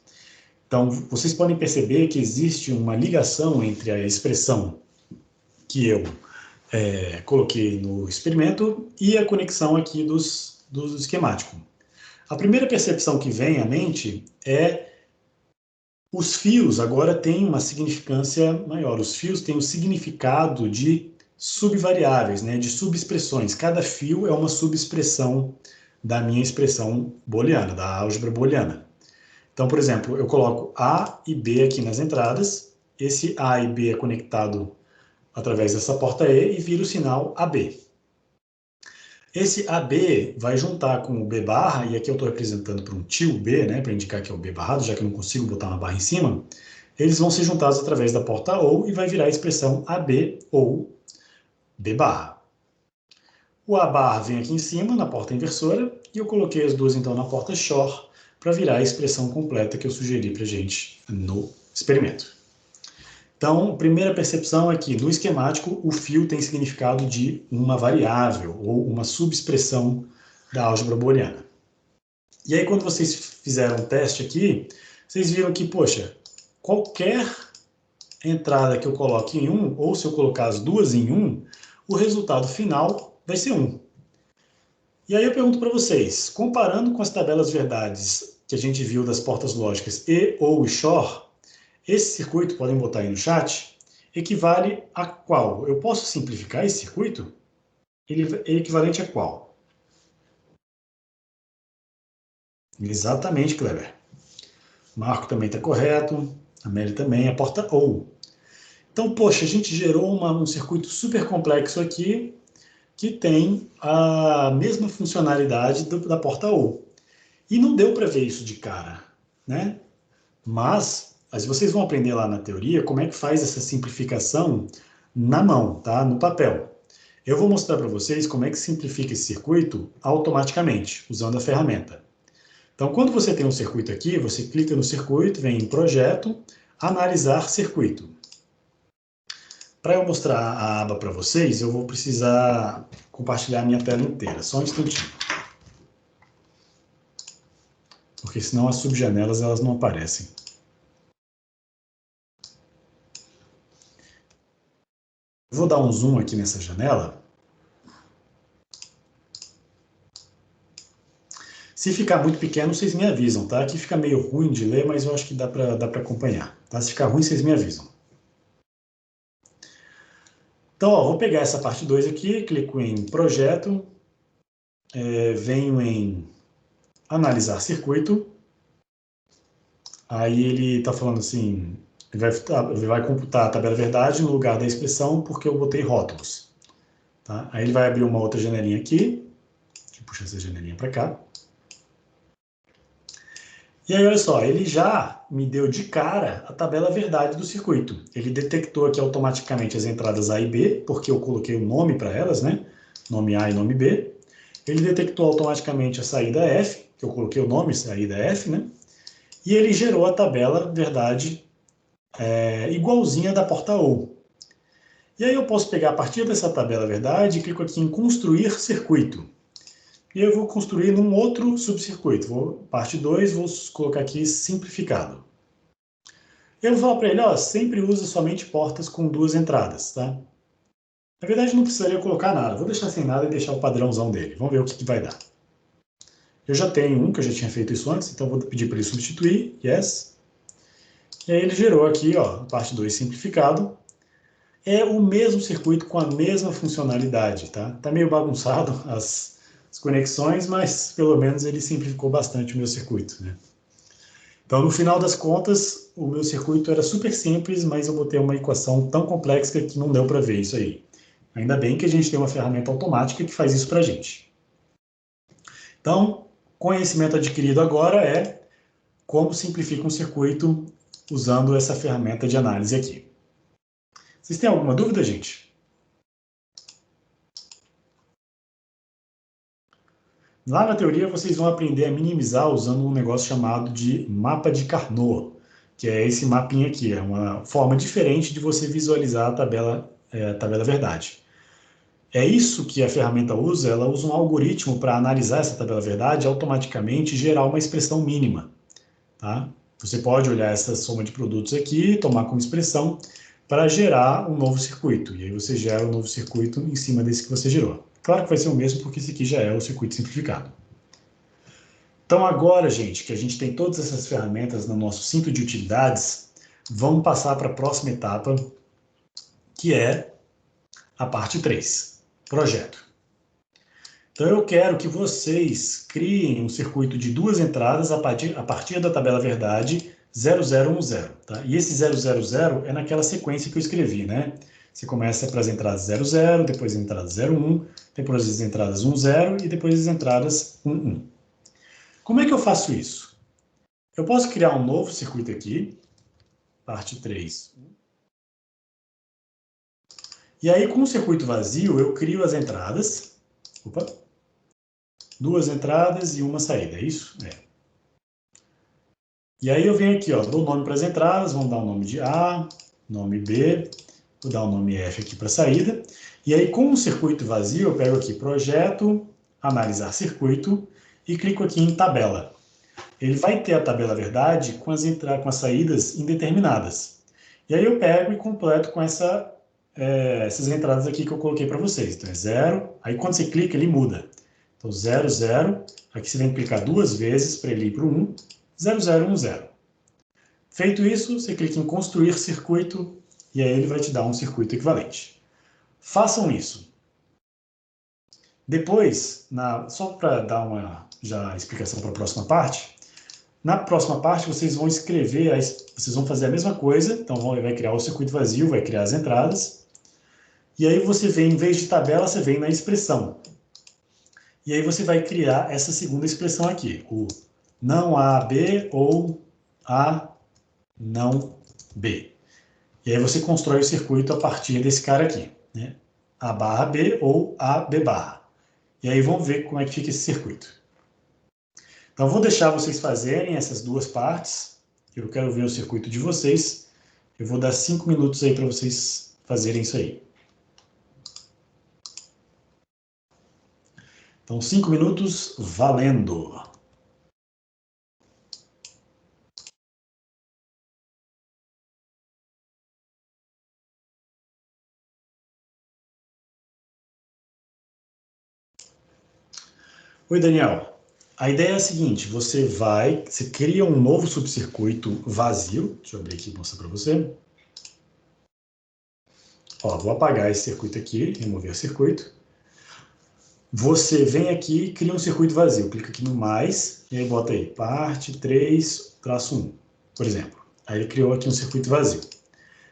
Então, vocês podem perceber que existe uma ligação entre a expressão que eu coloquei no experimento e a conexão aqui do esquemático. A primeira percepção que vem à mente é os fios agora têm uma significância maior. Os fios têm o significado de subvariáveis, né, de subexpressões. Cada fio é uma subexpressão da minha expressão booleana, da álgebra booleana. Então, por exemplo, eu coloco A e B aqui nas entradas, esse A e B é conectado através dessa porta E e vira o sinal AB. Esse AB vai juntar com o B barra, e aqui eu estou representando para um tio B, né, para indicar que é o B barrado, já que eu não consigo botar uma barra em cima, eles vão ser juntados através da porta OU e vai virar a expressão AB ou B barra. O A barra vem aqui em cima, na porta inversora, e eu coloquei as duas então na porta Shor, para virar a expressão completa que eu sugeri para a gente no experimento. Então, primeira percepção é que, no esquemático, o φ tem significado de uma variável ou uma subexpressão da álgebra booliana. E aí, quando vocês fizeram o teste aqui, vocês viram que, poxa, qualquer entrada que eu coloque em 1, ou se eu colocar as duas em 1, o resultado final vai ser 1. E aí eu pergunto para vocês, comparando com as tabelas verdades que a gente viu das portas lógicas e ou Shor, esse circuito, podem botar aí no chat, equivale a qual? Eu posso simplificar esse circuito? Ele é equivalente a qual? Exatamente, Kleber. Marco também está correto, a Meli também, a porta OU. Então, poxa, a gente gerou um circuito super complexo aqui, que tem a mesma funcionalidade da porta OU. E não deu para ver isso de cara, né? Mas vocês vão aprender lá na teoria como é que faz essa simplificação na mão, tá? No papel. Eu vou mostrar para vocês como é que simplifica esse circuito automaticamente, usando a ferramenta. Então, quando você tem um circuito aqui, você clica no circuito, vem em Projeto, Analisar Circuito. Para eu mostrar a aba para vocês, eu vou precisar compartilhar a minha tela inteira. Só um instantinho. Porque senão as subjanelas elas não aparecem. Eu vou dar um zoom aqui nessa janela. Se ficar muito pequeno, vocês me avisam, tá? Aqui fica meio ruim de ler, mas eu acho que dá para acompanhar. Tá? Se ficar ruim, vocês me avisam. Então, ó, vou pegar essa parte 2 aqui, clico em Projeto, venho em Analisar Circuito. Aí ele está falando assim, ele vai computar a tabela verdade no lugar da expressão porque eu botei rótulos. Tá? Aí ele vai abrir uma outra janelinha aqui. Deixa eu puxar essa janelinha para cá. E aí, olha só, ele já me deu de cara a tabela verdade do circuito. Ele detectou aqui automaticamente as entradas A e B, porque eu coloquei o nome para elas, né? Nome A e nome B. Ele detectou automaticamente a saída F, que eu coloquei o nome, saída F, né? E ele gerou a tabela verdade igualzinha da porta OU. E aí eu posso pegar a partir dessa tabela verdade e clico aqui em construir circuito. E eu vou construir num outro subcircuito. Parte 2, vou colocar aqui simplificado. Eu vou falar para ele, ó, sempre usa somente portas com duas entradas, tá? Na verdade, não precisaria colocar nada. Vou deixar sem nada e deixar o padrãozão dele. Vamos ver o que vai dar. Eu já tenho um, que eu já tinha feito isso antes, então vou pedir para ele substituir. Yes. E aí ele gerou aqui, ó, parte 2 simplificado. É o mesmo circuito com a mesma funcionalidade, tá? Tá meio bagunçado as conexões, mas pelo menos ele simplificou bastante o meu circuito, né? Então, no final das contas, o meu circuito era super simples, mas eu botei uma equação tão complexa que não deu para ver isso aí. Ainda bem que a gente tem uma ferramenta automática que faz isso para a gente. Então, conhecimento adquirido agora é como simplifica um circuito usando essa ferramenta de análise aqui. Vocês têm alguma dúvida, gente? Lá na teoria, vocês vão aprender a minimizar usando um negócio chamado de mapa de Carnot, que é esse mapinha aqui. É uma forma diferente de você visualizar a tabela verdade. É isso que a ferramenta usa, ela usa um algoritmo para analisar essa tabela verdade e automaticamente gerar uma expressão mínima. Tá? Você pode olhar essa soma de produtos aqui, tomar como expressão, para gerar um novo circuito. E aí você gera um novo circuito em cima desse que você gerou. Claro que vai ser o mesmo, porque esse aqui já é o circuito simplificado. Então agora, gente, que a gente tem todas essas ferramentas no nosso cinto de utilidades, vamos passar para a próxima etapa, que é a parte 3, projeto. Então eu quero que vocês criem um circuito de duas entradas a partir da tabela verdade 0010. Tá? E esse 000 é naquela sequência que eu escrevi, né? Você começa pelas entradas 00, depois as entradas 01, depois as entradas 10 e depois as entradas 11. Como é que eu faço isso? Eu posso criar um novo circuito aqui, parte 3. E aí, com o circuito vazio, eu crio as entradas. Opa! Duas entradas e uma saída, é isso? É. E aí eu venho aqui, ó, dou nome para as entradas, vamos dar o nome de A, nome B, vou dar o nome F aqui para a saída. E aí, com o circuito vazio, eu pego aqui Projeto, Analisar Circuito e clico aqui em Tabela. Ele vai ter a tabela verdade com as saídas indeterminadas. E aí eu pego e completo com essas entradas aqui que eu coloquei para vocês. Então é 0, aí quando você clica ele muda. Então 0, 0, aqui você tem que clicar 2 vezes para ele ir para o 1, 0, 0, 1, 0. Feito isso, você clica em construir circuito e aí ele vai te dar um circuito equivalente. Façam isso. Depois, só para dar uma explicação para a próxima parte, na próxima parte vocês vão escrever, vocês vão fazer a mesma coisa, então vai criar o circuito vazio, vai criar as entradas, e aí você vem, em vez de tabela, você vem na expressão. E aí você vai criar essa segunda expressão aqui, o não A, B ou A, não B. E aí você constrói o circuito a partir desse cara aqui, né? A barra B ou A, B barra. E aí vamos ver como é que fica esse circuito. Então vou deixar vocês fazerem essas duas partes. Eu quero ver o circuito de vocês. Eu vou dar 5 minutos aí para vocês fazerem isso aí. Então 5 minutos valendo. Oi, Daniel. A ideia é a seguinte, você cria um novo subcircuito vazio. Deixa eu abrir aqui e mostrar para você. Ó, vou apagar esse circuito aqui, remover o circuito. Você vem aqui e cria um circuito vazio. Clica aqui no mais e aí bota aí parte 3-1, por exemplo. Aí ele criou aqui um circuito vazio.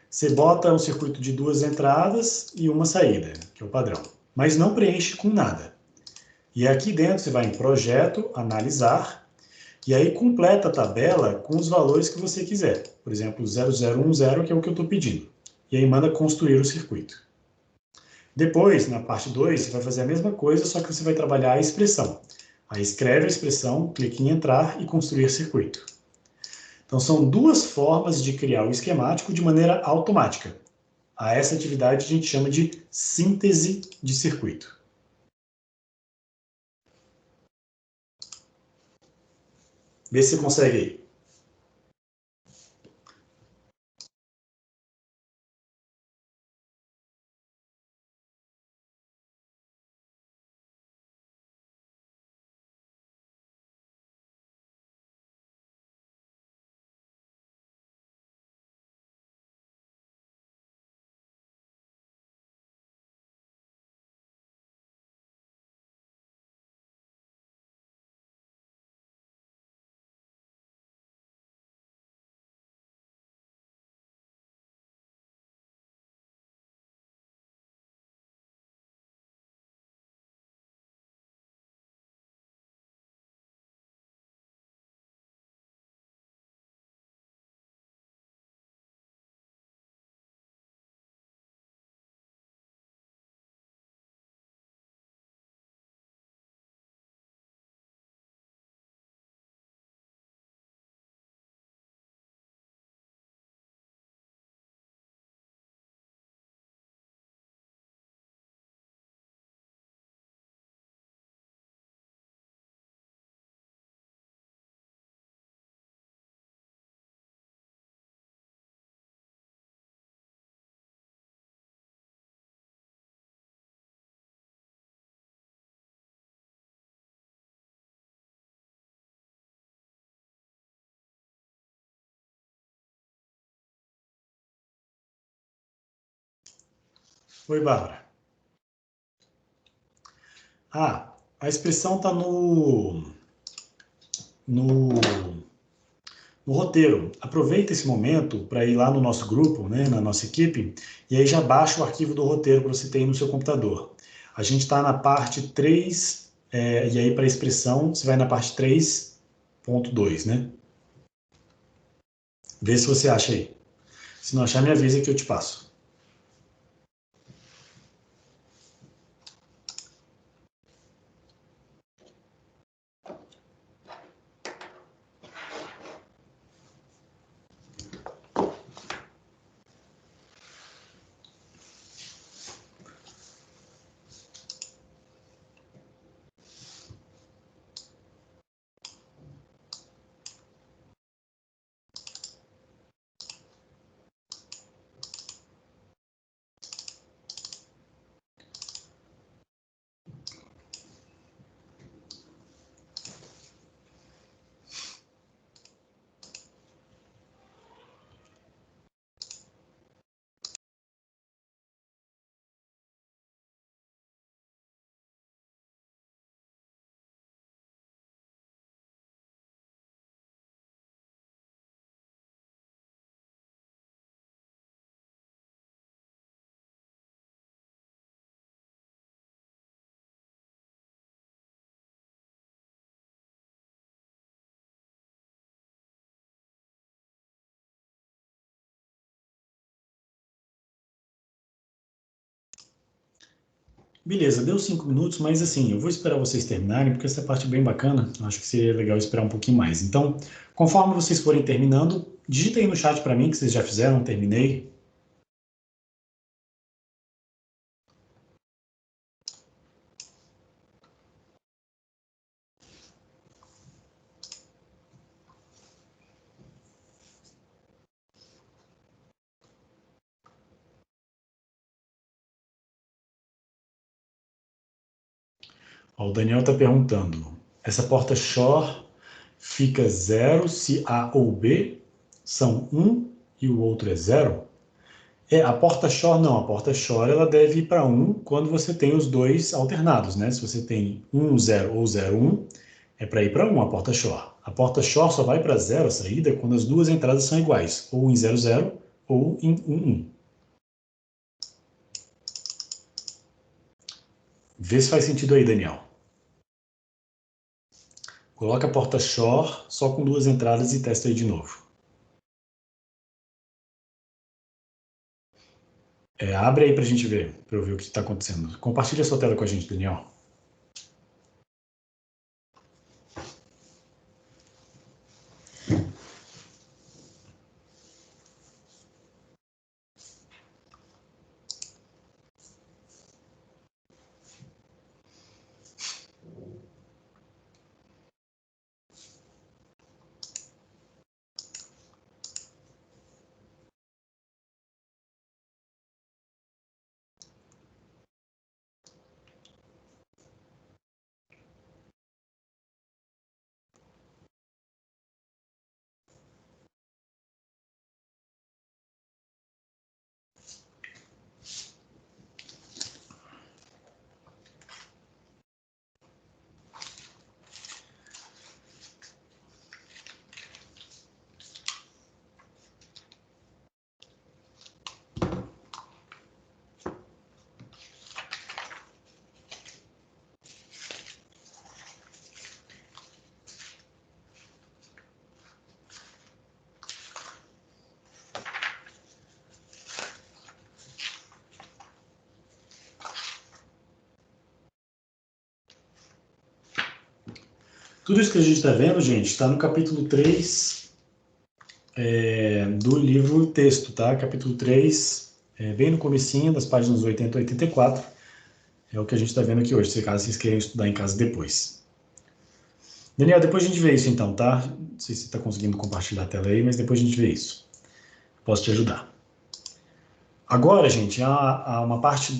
Você bota um circuito de 2 entradas e uma saída, que é o padrão. Mas não preenche com nada. E aqui dentro você vai em Projeto, Analisar, e aí completa a tabela com os valores que você quiser. Por exemplo, 0010, que é o que eu estou pedindo. E aí manda construir o circuito. Depois, na parte 2, você vai fazer a mesma coisa, só que você vai trabalhar a expressão. Aí escreve a expressão, clique em entrar e construir circuito. Então são duas formas de criar o esquemático de maneira automática. A essa atividade a gente chama de síntese de circuito. Vê se você consegue aí. Oi, Bárbara. A expressão está no, no roteiro. Aproveita esse momento para ir lá no nosso grupo, né, na nossa equipe, e aí já baixa o arquivo do roteiro para você ter aí no seu computador. A gente está na parte 3, e aí para a expressão, você vai na parte 3.2, né? Vê se você acha aí. Se não achar, me avisa que eu te passo. Beleza, deu 5 minutos, mas assim, eu vou esperar vocês terminarem, porque essa parte é bem bacana. Eu acho que seria legal esperar um pouquinho mais. Então, conforme vocês forem terminando, digita aí no chat para mim que vocês já fizeram, terminei. Ó, o Daniel está perguntando, essa porta Shor fica 0 se A ou B são 1 e o outro é 0? A porta Shor não, a porta Shor ela deve ir para 1 quando você tem os dois alternados, né? Se você tem 1, 0 ou 0, 1, é para ir para 1 a porta Shor. A porta Shor só vai para 0 a saída quando as duas entradas são iguais, ou em 0, 0 ou em 1, 1. Vê se faz sentido aí, Daniel. Coloca a porta Shor só com duas entradas e testa aí de novo. Abre aí para a gente ver, para eu ver o que está acontecendo. Compartilha sua tela com a gente, Daniel. Tudo isso que a gente está vendo, gente, está no capítulo 3 do livro texto, tá? Capítulo 3, bem no comecinho, das páginas 80 a 84. É o que a gente está vendo aqui hoje, se caso vocês querem estudar em casa depois. Daniel, depois a gente vê isso então, tá? Não sei se você está conseguindo compartilhar a tela aí, mas depois a gente vê isso. Posso te ajudar. Agora, gente, há uma parte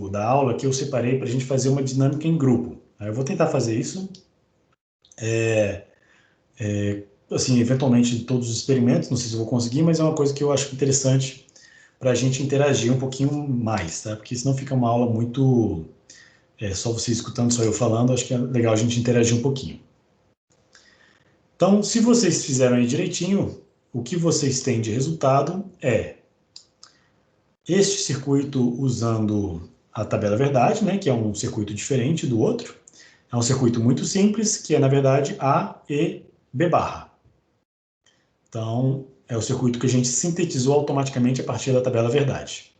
da aula que eu separei para a gente fazer uma dinâmica em grupo. Eu vou tentar fazer isso. Assim, eventualmente todos os experimentos, não sei se eu vou conseguir, mas é uma coisa que eu acho interessante para a gente interagir um pouquinho mais, tá? Porque senão fica uma aula muito só você escutando, só eu falando, acho que é legal a gente interagir um pouquinho. Então, se vocês fizeram aí direitinho, o que vocês têm de resultado é este circuito usando a tabela verdade, né, que é um circuito diferente do outro. É um circuito muito simples, que é, na verdade, A e B barra. Então, é o circuito que a gente sintetizou automaticamente a partir da tabela verdade.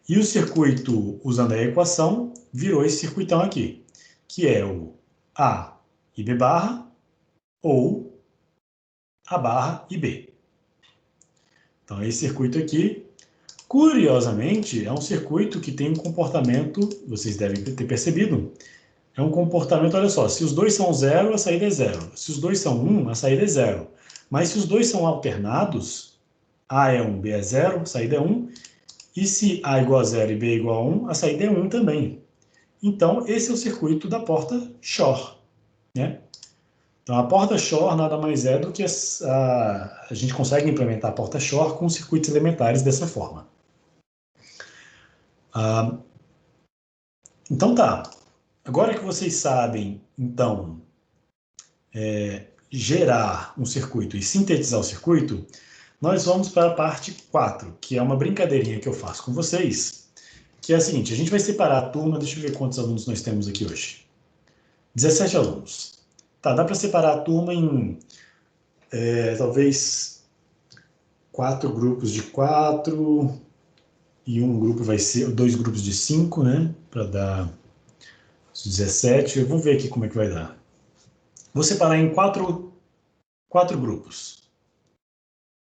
E o circuito, usando a equação, virou esse circuitão aqui, que é o A e B barra, ou A barra e B. Então, esse circuito aqui, curiosamente, é um circuito que tem um comportamento, vocês devem ter percebido, é um comportamento, olha só, se os dois são 0, a saída é 0. Se os dois são 1, a saída é 0. Mas se os dois são alternados, A é 1, B é 0, a saída é 1. E se A igual a 0 e B igual a 1, a saída é 1 também. Então, esse é o circuito da porta Shor, né? Então, a porta Shor nada mais é do que a gente consegue implementar a porta Shor com circuitos elementares dessa forma. Então, tá. Agora que vocês sabem, então, gerar um circuito e sintetizar o circuito, nós vamos para a parte 4, que é uma brincadeirinha que eu faço com vocês, que é a seguinte, a gente vai separar a turma, deixa eu ver quantos alunos nós temos aqui hoje. 17 alunos. Tá, dá para separar a turma em, talvez, 4 grupos de 4, e um grupo vai ser, 2 grupos de 5, né, para dar 17, eu vou ver aqui como é que vai dar. Vou separar em quatro grupos.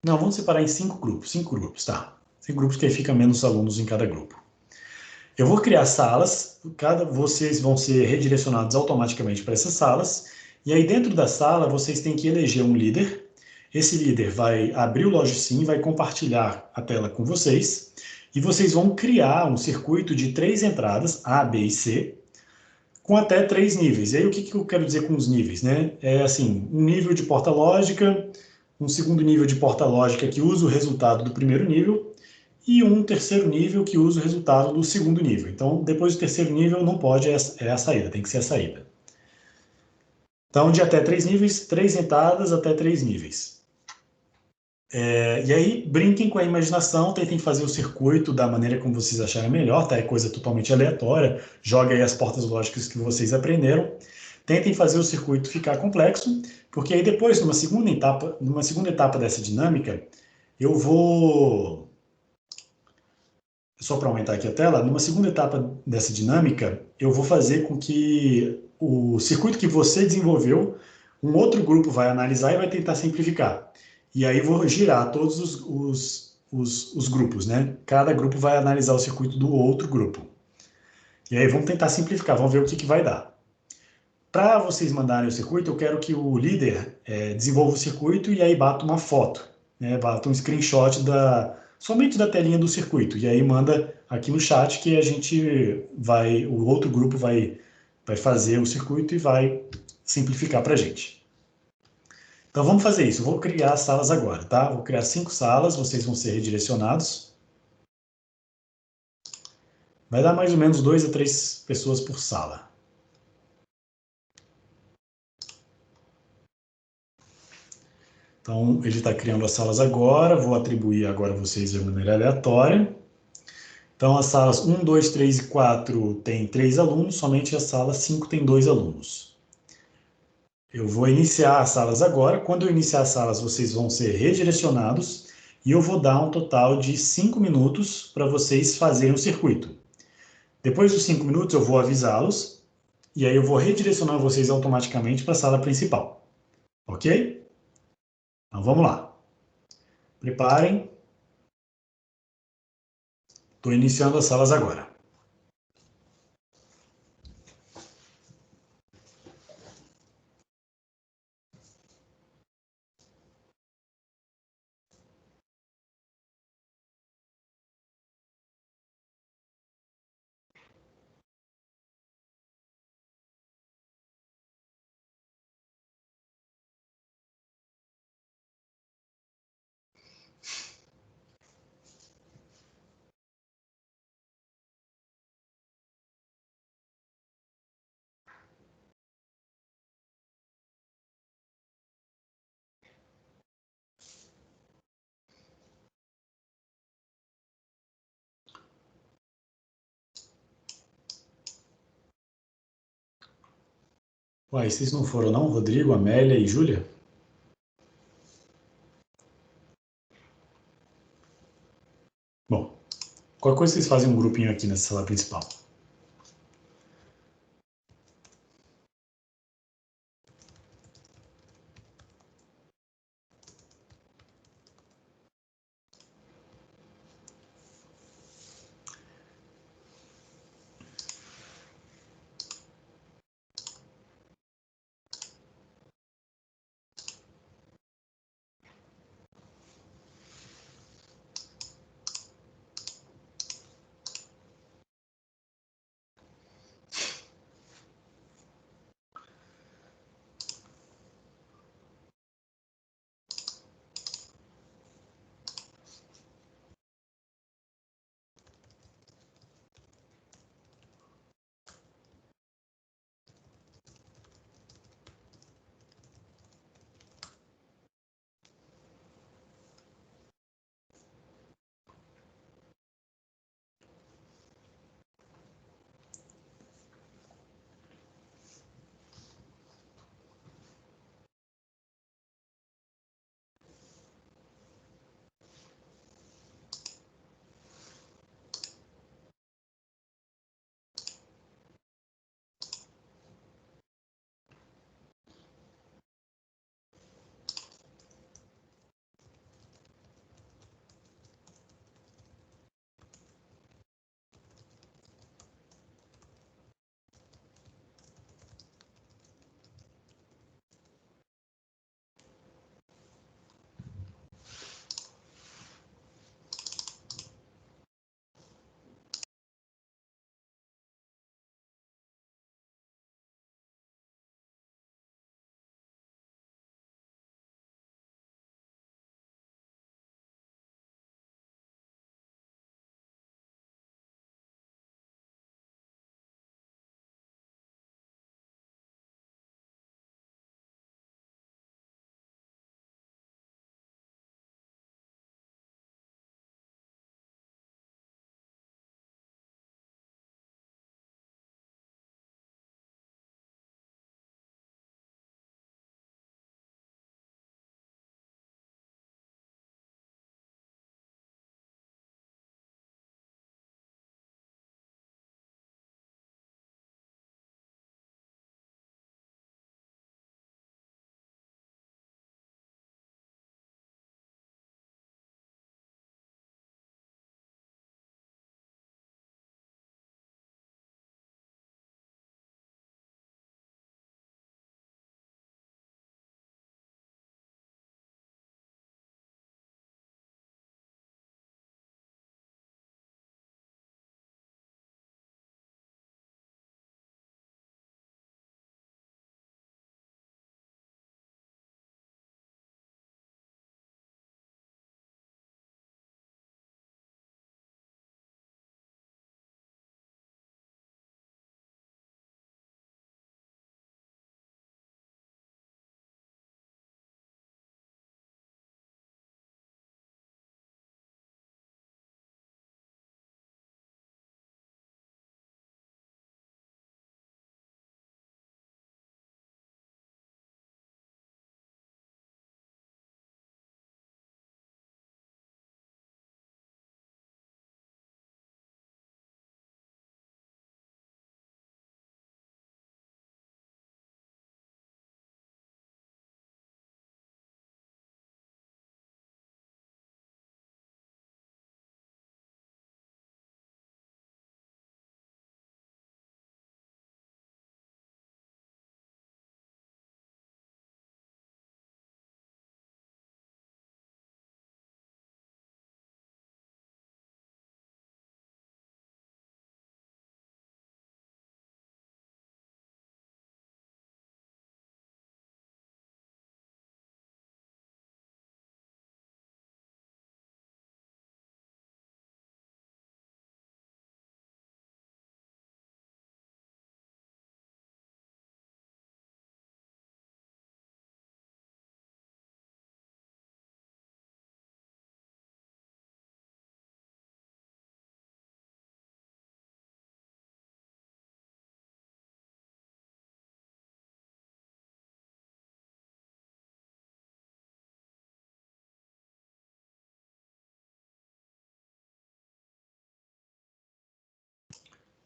Não, vamos separar em 5 grupos. 5 grupos, tá. 5 grupos que aí fica menos alunos em cada grupo. Eu vou criar salas, vocês vão ser redirecionados automaticamente para essas salas, e aí dentro da sala vocês têm que eleger um líder. Esse líder vai abrir o LogSim, vai compartilhar a tela com vocês, e vocês vão criar um circuito de 3 entradas, A, B e C, com até 3 níveis. E aí o que eu quero dizer com os níveis, né? É assim, um nível de porta lógica, um segundo nível de porta lógica que usa o resultado do primeiro nível, e um terceiro nível que usa o resultado do segundo nível. Então, depois do terceiro nível, não pode, é a saída, tem que ser a saída. Então, de até 3 níveis, 3 entradas até 3 níveis. E aí, brinquem com a imaginação, tentem fazer o circuito da maneira como vocês acharem melhor, tá? É coisa totalmente aleatória, joguem aí as portas lógicas que vocês aprenderam. Tentem fazer o circuito ficar complexo, porque aí depois, numa segunda etapa dessa dinâmica, eu vou só para aumentar aqui a tela, numa segunda etapa dessa dinâmica, eu vou fazer com que o circuito que você desenvolveu, um outro grupo vai analisar e vai tentar simplificar. E aí vou girar todos os grupos, né? Cada grupo vai analisar o circuito do outro grupo. E aí vamos tentar simplificar, vamos ver o que vai dar. Para vocês mandarem o circuito, eu quero que o líder desenvolva o circuito e aí bata uma foto, né? Bata um screenshot somente da telinha do circuito. E aí manda aqui no chat que a gente o outro grupo vai fazer o circuito e vai simplificar para a gente. Então vamos fazer isso. Eu vou criar as salas agora, tá? Vou criar 5 salas, vocês vão ser redirecionados. Vai dar mais ou menos 2 a 3 pessoas por sala. Então, ele está criando as salas agora, vou atribuir agora a vocês de maneira aleatória. Então, as salas 1, 2, 3 e 4 tem 3 alunos, somente a sala 5 tem 2 alunos. Eu vou iniciar as salas agora. Quando eu iniciar as salas, vocês vão ser redirecionados e eu vou dar um total de 5 minutos para vocês fazerem o circuito. Depois dos 5 minutos, eu vou avisá-los e aí eu vou redirecionar vocês automaticamente para a sala principal. Ok? Então, vamos lá. Preparem. Estou iniciando as salas agora. Uai, vocês não foram não? Rodrigo, Amélia e Júlia? Bom, qualquer coisa vocês fazem um grupinho aqui nessa sala principal.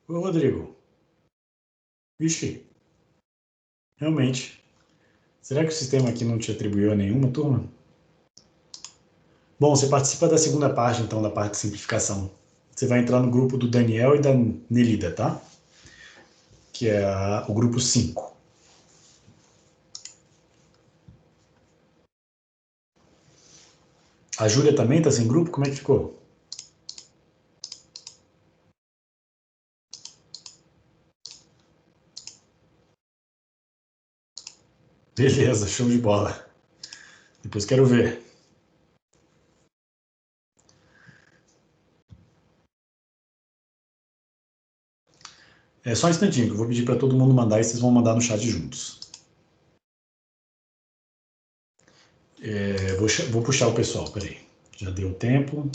Ô, Rodrigo. Vixe, realmente. Será que o sistema aqui não te atribuiu a nenhuma turma? Bom, você participa da segunda parte, então, da parte de simplificação. Você vai entrar no grupo do Daniel e da Nelida, tá? Que é o grupo 5. A Júlia também está sem grupo? Como é que ficou? Beleza, show de bola. Depois quero ver. É só um instantinho, que eu vou pedir para todo mundo mandar e vocês vão mandar no chat juntos. Vou puxar o pessoal, peraí. Já deu tempo.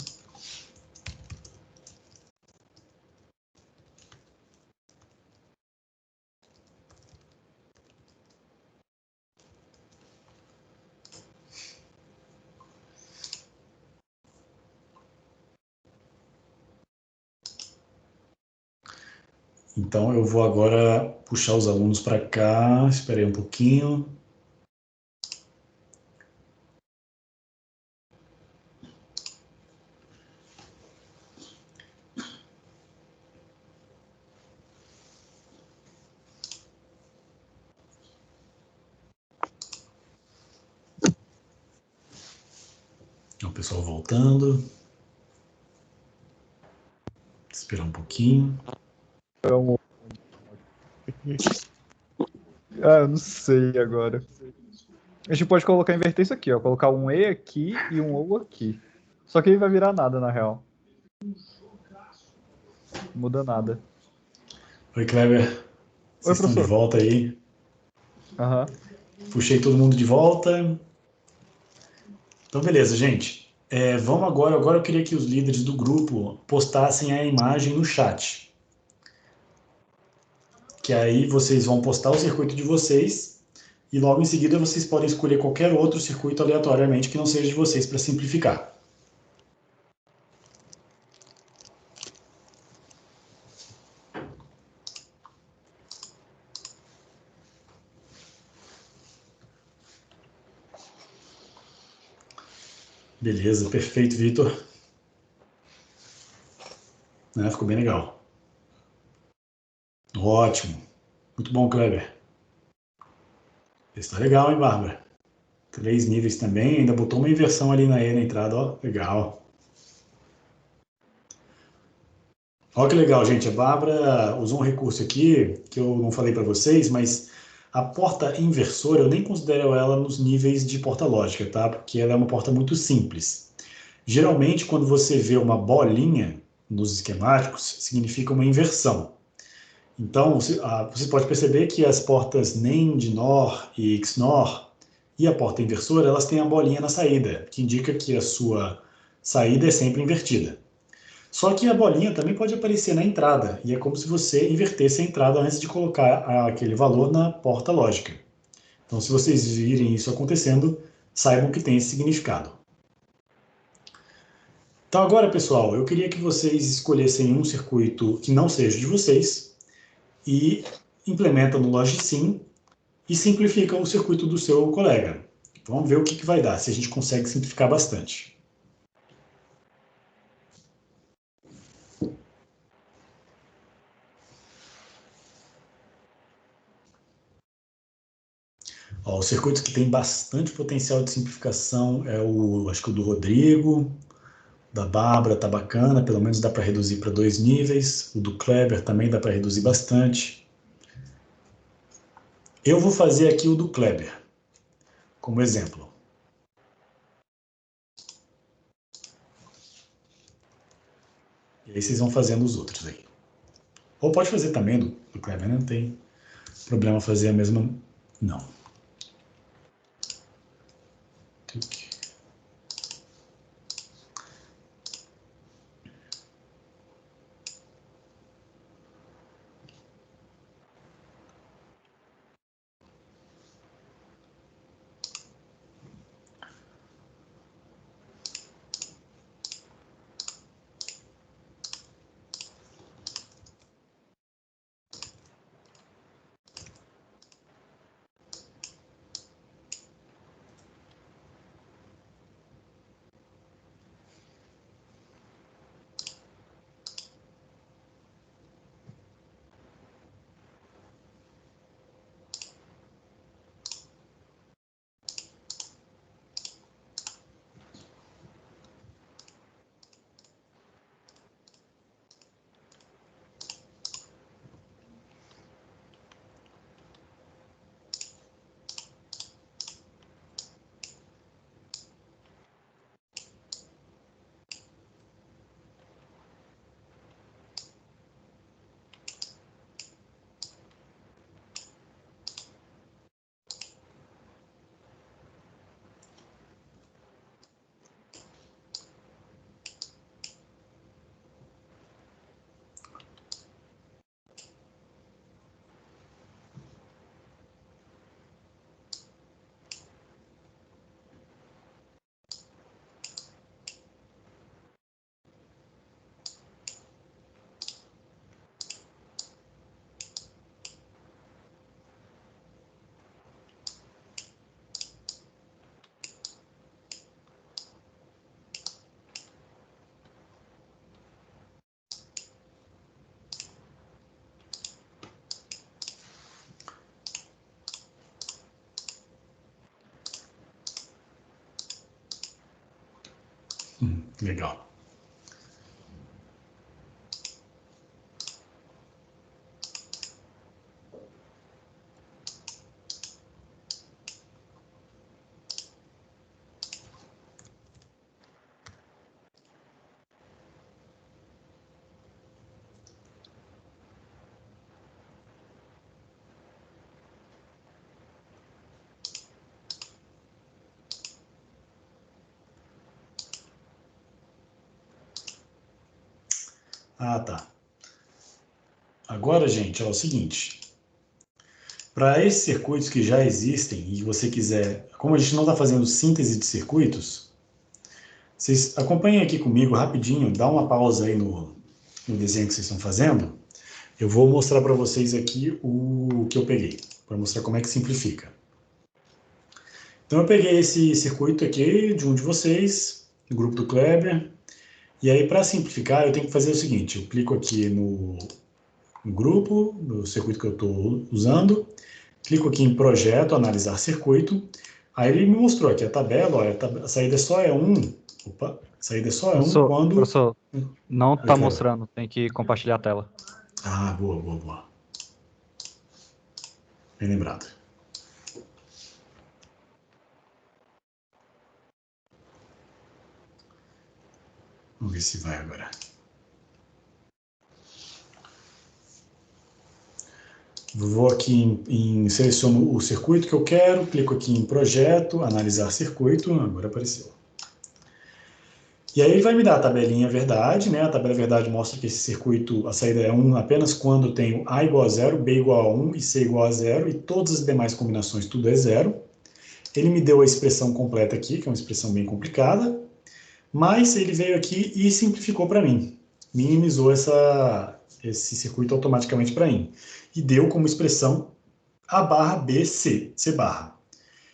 Então eu vou agora puxar os alunos para cá. Esperei um pouquinho. O pessoal voltando. Esperar um pouquinho. Ah, eu não sei agora. A gente pode colocar, inverter isso aqui, ó. Colocar um E aqui e um O aqui. Só que aí vai virar nada, na real. Não muda nada. Oi, Kleber. Oi, Vocês estão de professor. volta aí? Aham. Puxei todo mundo de volta. Então, beleza, gente. Vamos agora. Agora eu queria que os líderes do grupo postassem a imagem no chat. Que aí vocês vão postar o circuito de vocês e logo em seguida vocês podem escolher qualquer outro circuito aleatoriamente que não seja de vocês para simplificar. Beleza, perfeito, Vitor. Ficou bem legal. Ótimo. Muito bom, Kleber. Está legal, hein, Bárbara? 3 níveis também, ainda botou uma inversão ali na E na entrada, ó. Legal. Olha que legal, gente. A Bárbara usou um recurso aqui que eu não falei para vocês, mas a porta inversora eu nem considero ela nos níveis de porta lógica, tá? Porque ela é uma porta muito simples. Geralmente, quando você vê uma bolinha nos esquemáticos, significa uma inversão. Então, você pode perceber que as portas NAND, NOR e XNOR e a porta inversora, elas têm a bolinha na saída, que indica que a sua saída é sempre invertida. Só que a bolinha também pode aparecer na entrada, e é como se você invertesse a entrada antes de colocar aquele valor na porta lógica. Então, se vocês virem isso acontecendo, saibam que tem esse significado. Então, agora, pessoal, eu queria que vocês escolhessem um circuito que não seja de vocês e implementa no Logsim e simplifica o circuito do seu colega. Vamos ver o que vai dar, se a gente consegue simplificar bastante. Ó, os circuitos que têm bastante potencial de simplificação acho que o do Rodrigo, da Bárbara tá bacana, pelo menos dá para reduzir para 2 níveis. O do Kleber também dá para reduzir bastante. Eu vou fazer aqui o do Kleber, como exemplo. E aí vocês vão fazendo os outros aí. Ou pode fazer também do Kleber, não tem problema fazer a mesma... Não. Legal. Ah, tá. Agora, gente, é o seguinte. Para esses circuitos que já existem e você quiser... Como a gente não está fazendo síntese de circuitos, vocês acompanhem aqui comigo rapidinho, dá uma pausa aí no desenho que vocês estão fazendo. Eu vou mostrar para vocês aqui o que eu peguei, para mostrar como é que simplifica. Então eu peguei esse circuito aqui de um de vocês, do grupo do Kleber, e aí para simplificar eu tenho que fazer o seguinte, eu clico aqui no grupo, no circuito que eu estou usando, clico aqui em projeto, analisar circuito, aí ele me mostrou aqui a tabela, olha, a saída só é 1, opa, a saída só é 1 quando... Professor, não Oi, está Kleber. mostrando, tem que compartilhar a tela. Ah, boa, boa, boa. Bem lembrado. Vamos ver se vai agora. Vou aqui seleciono o circuito que eu quero, clico aqui em projeto, analisar circuito, agora apareceu. E aí ele vai me dar a tabelinha verdade, né? A tabela verdade mostra que esse circuito, a saída é 1 apenas quando eu tenho A igual a 0, B igual a 1 e C igual a 0, e todas as demais combinações tudo é 0. Ele me deu a expressão completa aqui, que é uma expressão bem complicada, mas ele veio aqui e simplificou para mim. Minimizou esse circuito automaticamente para mim. E deu como expressão A barra B, C, C barra.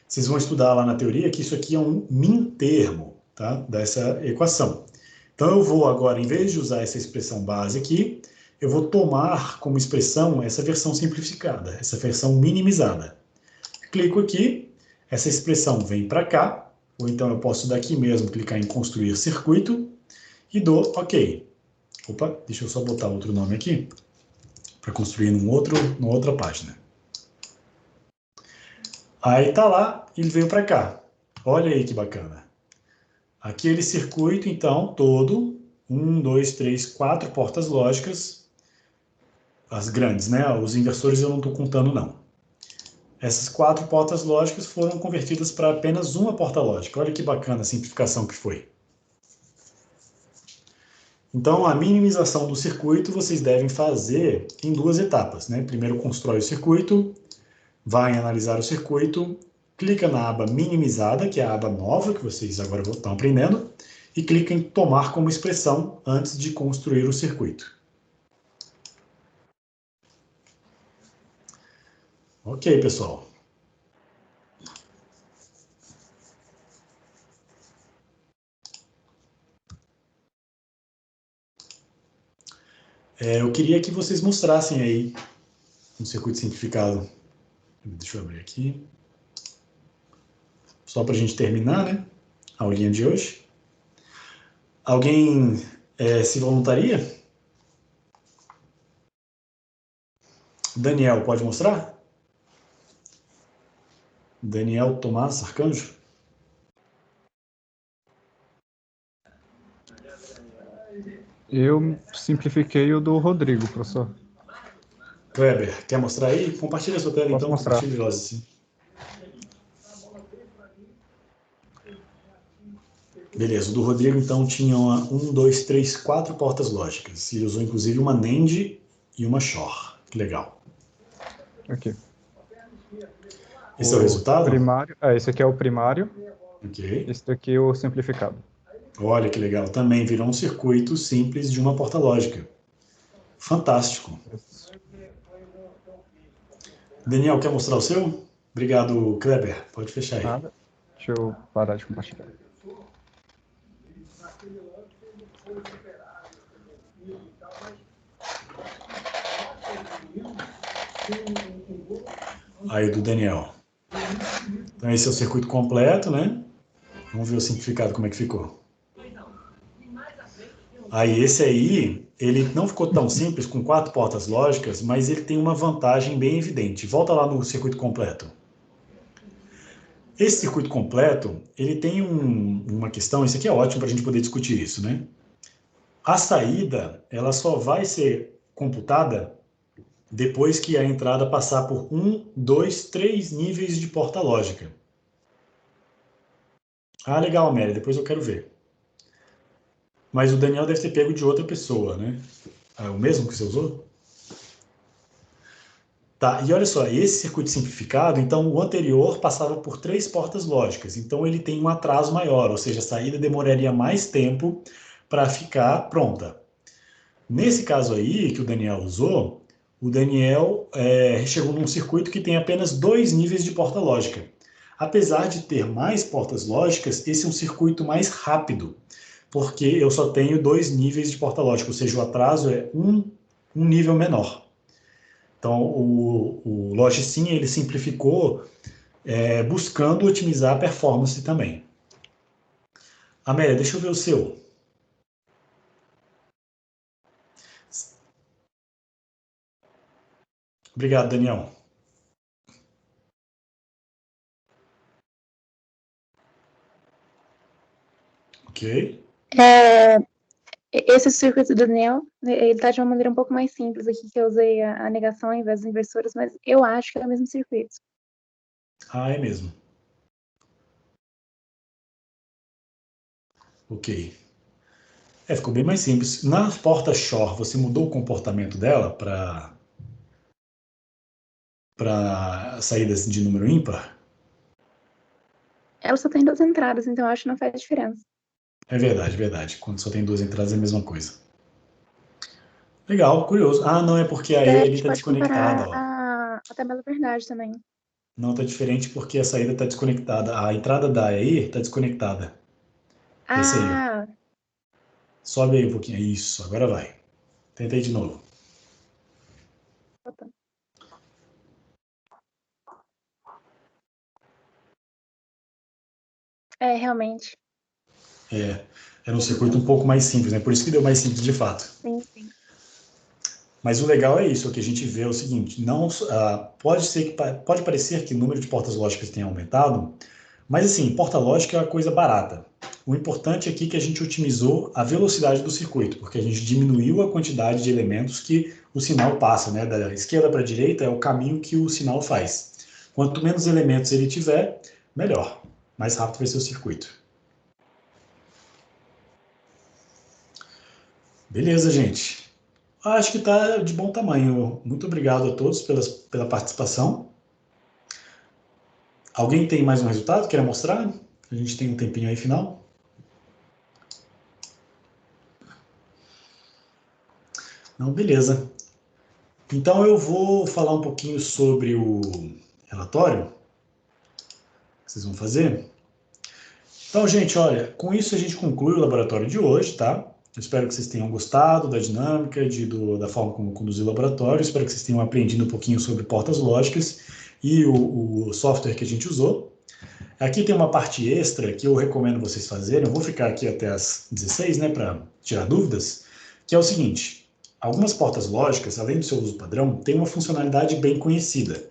Vocês vão estudar lá na teoria que isso aqui é um min termo, tá? Dessa equação. Então eu vou agora, em vez de usar essa expressão base aqui, eu vou tomar como expressão essa versão simplificada, essa versão minimizada. Clico aqui, essa expressão vem para cá, ou então eu posso daqui mesmo clicar em construir circuito e dou OK. Opa, deixa eu só botar outro nome aqui, para construir numa outra página. Aí tá lá, ele veio para cá. Olha aí que bacana. Aquele circuito, então, todo, 1, 2, 3, 4 portas lógicas, as grandes, né? Os inversores eu não estou contando, não. Essas 4 portas lógicas foram convertidas para apenas uma porta lógica. Olha que bacana a simplificação que foi. Então, a minimização do circuito vocês devem fazer em 2 etapas, né? Primeiro constrói o circuito, vai analisar o circuito, clica na aba minimizada, que é a aba nova que vocês agora estão aprendendo, e clica em tomar como expressão antes de construir o circuito. Ok, pessoal. Eu queria que vocês mostrassem aí um circuito simplificado. Deixa eu abrir aqui. Só para a gente terminar, né? A aulinha de hoje. Alguém se voluntaria? Daniel, pode mostrar? Daniel Tomás Arcanjo? Eu simplifiquei o do Rodrigo, professor. Kleber, quer mostrar aí? Compartilha a sua tela, Posso então. mostrar. Compartilha, assim. Beleza, o do Rodrigo, então, tinha 1, 2, 3, 4 portas lógicas. Ele usou, inclusive, uma NAND e uma XOR. Que legal. Aqui. Esse é o resultado? Primário. Esse aqui é o primário. Ok. Esse daqui é o simplificado. Olha que legal. Também virou um circuito simples de uma porta lógica. Fantástico. Daniel, quer mostrar o seu? Obrigado, Kleber. Pode fechar aí. Nada. Deixa eu parar de compartilhar. Aí, do Daniel. Então, esse é o circuito completo, né? Vamos ver o simplificado, como é que ficou. Aí esse aí, ele não ficou tão simples com 4 portas lógicas, mas ele tem uma vantagem bem evidente. Volta lá no circuito completo. Esse circuito completo, ele tem uma questão, isso aqui é ótimo para a gente poder discutir isso, né? A saída, ela só vai ser computada depois que a entrada passar por 1, 2, 3 níveis de porta lógica. Ah, legal, Mary, depois eu quero ver. Mas o Daniel deve ter pego de outra pessoa, né? É o mesmo que você usou? Tá, e olha só, esse circuito simplificado, então o anterior passava por 3 portas lógicas, então ele tem um atraso maior, ou seja, a saída demoraria mais tempo para ficar pronta. Nesse caso aí, que o Daniel usou, o Daniel chegou num circuito que tem apenas 2 níveis de porta lógica. Apesar de ter mais portas lógicas, esse é um circuito mais rápido, porque eu só tenho 2 níveis de porta lógica, ou seja, o atraso é um nível menor. Então, o Logicin, ele simplificou buscando otimizar a performance também. Amélia, deixa eu ver o seu. Obrigado, Daniel. Ok. É, esse circuito do Daniel, ele tá de uma maneira um pouco mais simples aqui, que eu usei a negação ao invés dos inversores, mas eu acho que é o mesmo circuito. Ah, é mesmo. Ok. Ficou bem mais simples. Na porta Shore, você mudou o comportamento dela para saídas de número ímpar? Ela só tem 2 entradas, então eu acho que não faz diferença. É verdade, verdade. Quando só tem 2 entradas é a mesma coisa. Legal, curioso. Ah, não, é porque a Daí a E ali gente está pode desconectada, comparar ó. a tabela verdade também. Não está diferente porque a saída está desconectada. A entrada da E está desconectada. Esse aí, ó. Ah, Sobe aí um pouquinho. Isso, agora vai. Tentei de novo. opa. É, realmente. Era um circuito um pouco mais simples, né? Por isso que deu mais simples de fato. Sim, sim. Mas o legal é isso, o que a gente vê é o seguinte, não, pode parecer que o número de portas lógicas tenha aumentado, mas assim, porta lógica é uma coisa barata. O importante aqui é que a gente otimizou a velocidade do circuito, porque a gente diminuiu a quantidade de elementos que o sinal passa, né? Da esquerda para a direita é o caminho que o sinal faz. Quanto menos elementos ele tiver, melhor. Mais rápido vai ser o circuito. Beleza, gente. Acho que está de bom tamanho. Muito obrigado a todos pela participação. Alguém tem mais um resultado? Quer mostrar? A gente tem um tempinho aí final. Não, beleza. Então eu vou falar um pouquinho sobre o relatório que vocês vão fazer. Então, gente, olha, com isso a gente conclui o laboratório de hoje, tá? Eu espero que vocês tenham gostado da dinâmica, da forma como conduzir o laboratório. Espero que vocês tenham aprendido um pouquinho sobre portas lógicas e o software que a gente usou. Aqui tem uma parte extra que eu recomendo vocês fazerem. Eu vou ficar aqui até as 16, né, para tirar dúvidas, que é o seguinte: algumas portas lógicas, além do seu uso padrão, têm uma funcionalidade bem conhecida.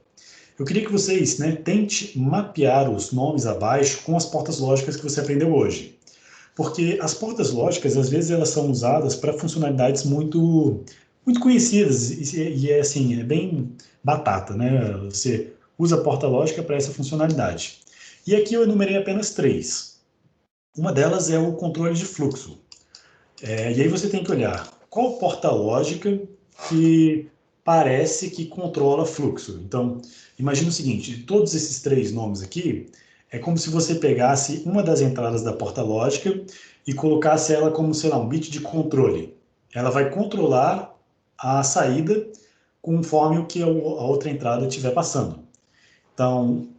Eu queria que vocês, né, tente mapear os nomes abaixo com as portas lógicas que você aprendeu hoje. Porque as portas lógicas, às vezes, elas são usadas para funcionalidades muito conhecidas e é assim, é bem batata, né? Você usa a porta lógica para essa funcionalidade. E aqui eu enumerei apenas 3. Uma delas é o controle de fluxo. E aí você tem que olhar qual porta lógica que parece que controla fluxo. Então, imagina o seguinte, todos esses 3 nomes aqui, é como se você pegasse uma das entradas da porta lógica e colocasse ela como, sei lá, um bit de controle. Ela vai controlar a saída conforme o que a outra entrada estiver passando. Então,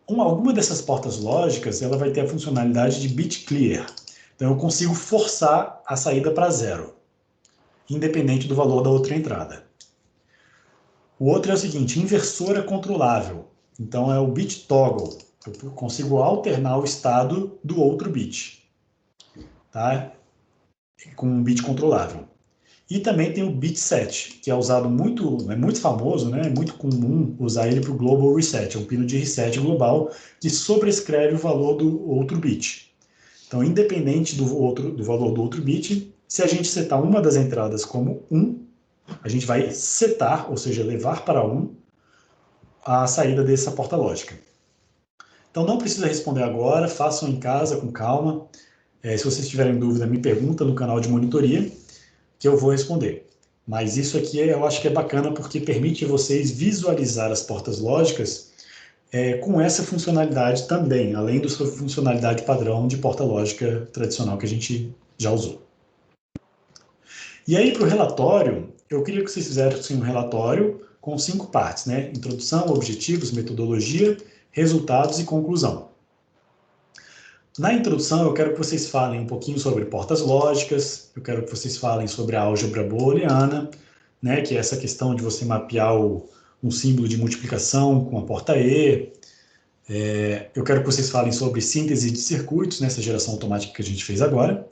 alguma dessas portas lógicas, ela vai ter a funcionalidade de bit clear. Então, eu consigo forçar a saída para zero, independente do valor da outra entrada. O outro é o seguinte, inversora controlável. Então, é o bit toggle. Eu consigo alternar o estado do outro bit. Tá? com um bit controlável. E também tem o bit set, que é usado muito, é muito famoso, né? É muito comum usar ele para o global reset, é um pino de reset global que sobrescreve o valor do outro bit. Então, independente do valor do outro bit, se a gente setar uma das entradas como 1, a gente vai setar, ou seja, levar para 1, a saída dessa porta lógica. Então, não precisa responder agora, façam em casa com calma. Se vocês tiverem dúvida, me pergunta no canal de monitoria, que eu vou responder. Mas isso aqui eu acho que é bacana porque permite vocês visualizar as portas lógicas com essa funcionalidade também, além da sua funcionalidade padrão de porta lógica tradicional que a gente já usou. E aí, para o relatório, eu queria que vocês fizessem um relatório com 5 partes, né? Introdução, objetivos, metodologia, resultados e conclusão. Na introdução, eu quero que vocês falem um pouquinho sobre portas lógicas, eu quero que vocês falem sobre a álgebra booleana, né, que é essa questão de você mapear um símbolo de multiplicação com a porta E. Eu quero que vocês falem sobre síntese de circuitos, nessa geração automática que a gente fez agora.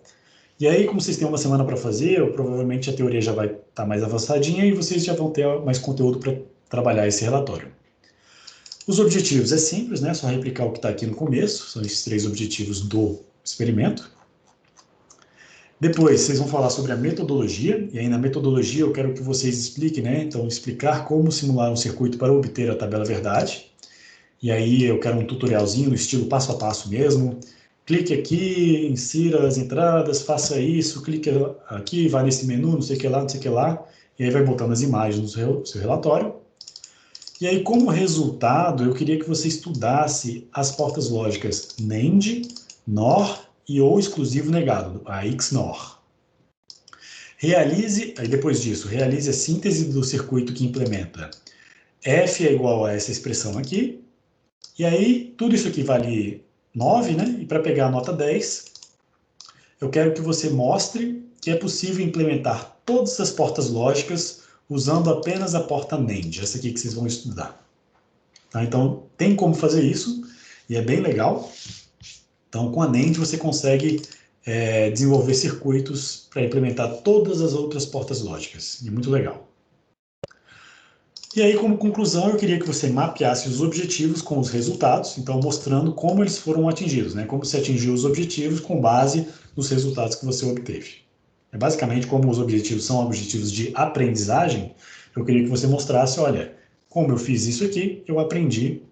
E aí, como vocês têm uma semana para fazer, provavelmente a teoria já vai estar mais avançadinha e vocês já vão ter mais conteúdo para trabalhar esse relatório. Os objetivos é simples, né? Só replicar o que está aqui no começo, são esses 3 objetivos do experimento. Depois, vocês vão falar sobre a metodologia, e aí na metodologia eu quero que vocês expliquem, né? Então, explicar como simular um circuito para obter a tabela verdade. E aí eu quero um tutorialzinho no estilo passo a passo mesmo. Clique aqui, insira as entradas, faça isso, clique aqui, vai nesse menu, não sei o que lá, não sei o que lá, e aí vai botando as imagens no seu relatório. E aí, como resultado, eu queria que você estudasse as portas lógicas NAND, NOR e ou exclusivo negado, a XNOR. Aí depois disso, realize a síntese do circuito que implementa F é igual a essa expressão aqui, e aí tudo isso aqui vale 9, né? E para pegar a nota 10, eu quero que você mostre que é possível implementar todas as portas lógicas usando apenas a porta NAND, essa aqui que vocês vão estudar. Tá? Então, tem como fazer isso, e é bem legal. Então, com a NAND você consegue desenvolver circuitos para implementar todas as outras portas lógicas, e muito legal. E aí, como conclusão, eu queria que você mapeasse os objetivos com os resultados, então mostrando como eles foram atingidos, né? Como você atingiu os objetivos com base nos resultados que você obteve. Basicamente, como os objetivos são objetivos de aprendizagem, eu queria que você mostrasse, olha, como eu fiz isso aqui, eu aprendi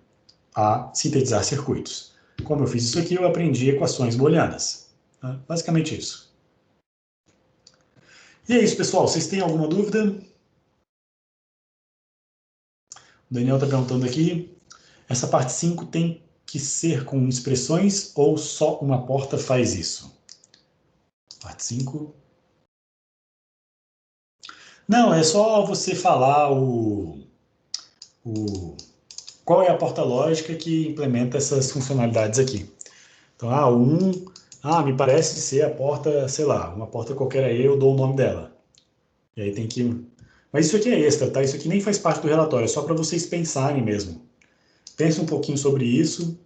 a sintetizar circuitos. Como eu fiz isso aqui, eu aprendi equações booleanas. Basicamente isso. E é isso, pessoal. Vocês têm alguma dúvida? O Daniel está perguntando aqui, essa parte 5 tem que ser com expressões ou só uma porta faz isso? Parte 5. Não, é só você falar qual é a porta lógica que implementa essas funcionalidades aqui. Então, me parece ser a porta, sei lá, uma porta qualquer aí, eu dou o nome dela. E aí tem que... Mas isso aqui é extra, tá? Isso aqui nem faz parte do relatório, é só para vocês pensarem mesmo. Pense um pouquinho sobre isso,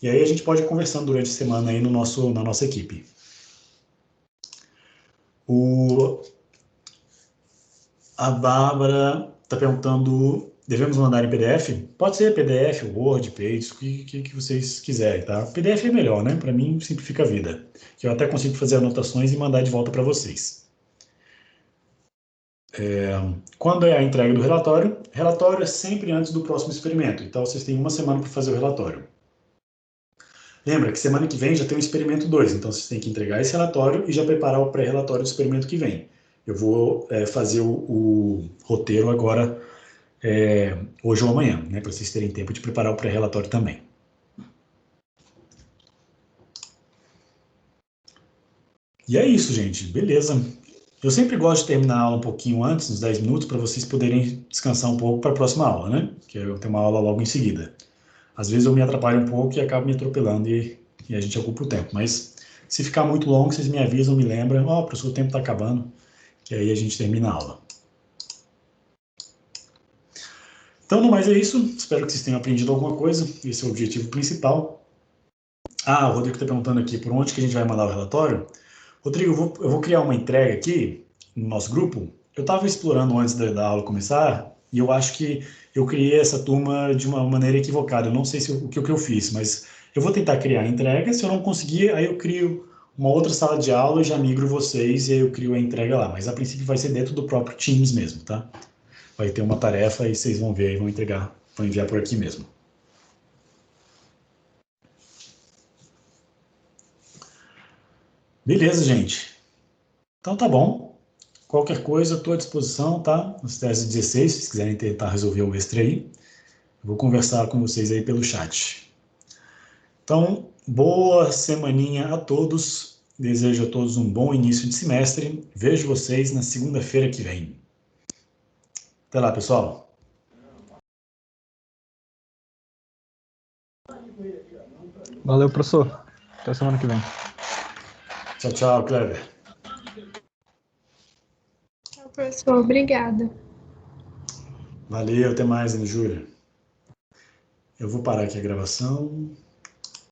e aí a gente pode ir conversando durante a semana aí na nossa equipe. A Bárbara está perguntando, devemos mandar em PDF? Pode ser PDF, Word, Pages, o que vocês quiserem, tá? PDF é melhor, né? Para mim, simplifica a vida. Que eu até consigo fazer anotações e mandar de volta para vocês. Quando é a entrega do relatório? Relatório é sempre antes do próximo experimento. Então, vocês têm uma semana para fazer o relatório. Lembra que semana que vem já tem o experimento 2. Então, vocês têm que entregar esse relatório e já preparar o pré-relatório do experimento que vem. Eu vou fazer o roteiro agora, hoje ou amanhã, né, para vocês terem tempo de preparar o pré-relatório também. E é isso, gente. Beleza. Eu sempre gosto de terminar a aula um pouquinho antes, uns 10 minutos, para vocês poderem descansar um pouco para a próxima aula, né? Que eu tenho uma aula logo em seguida. Às vezes eu me atrapalho um pouco e acabo me atropelando e a gente ocupa o tempo. Mas se ficar muito longo, vocês me avisam, me lembram. Professor, o tempo está acabando. Que aí a gente termina a aula. Então, no mais é isso. Espero que vocês tenham aprendido alguma coisa. Esse é o objetivo principal. O Rodrigo está perguntando aqui, por onde que a gente vai mandar o relatório? Rodrigo, eu vou criar uma entrega aqui no nosso grupo. Eu estava explorando antes da aula começar e eu acho que eu criei essa turma de uma maneira equivocada. Eu não sei se o que eu fiz, mas eu vou tentar criar a entrega. Se eu não conseguir, aí eu crio uma outra sala de aula e já migro vocês e aí eu crio a entrega lá. Mas a princípio vai ser dentro do próprio Teams mesmo, tá? Vai ter uma tarefa e vocês vão ver e vão entregar, vão enviar por aqui mesmo. Beleza, gente. Então tá bom. Qualquer coisa, estou à disposição, tá? Nos testes 16, se vocês quiserem tentar resolver o extra aí. Eu vou conversar com vocês aí pelo chat. Então, boa semaninha a todos. Desejo a todos um bom início de semestre. Vejo vocês na segunda-feira que vem. Até lá, pessoal. Valeu, professor. Até semana que vem. Tchau, tchau, Cleber. Tchau, professor. Obrigada. Valeu, até mais, Ana Júlia. Eu vou parar aqui a gravação.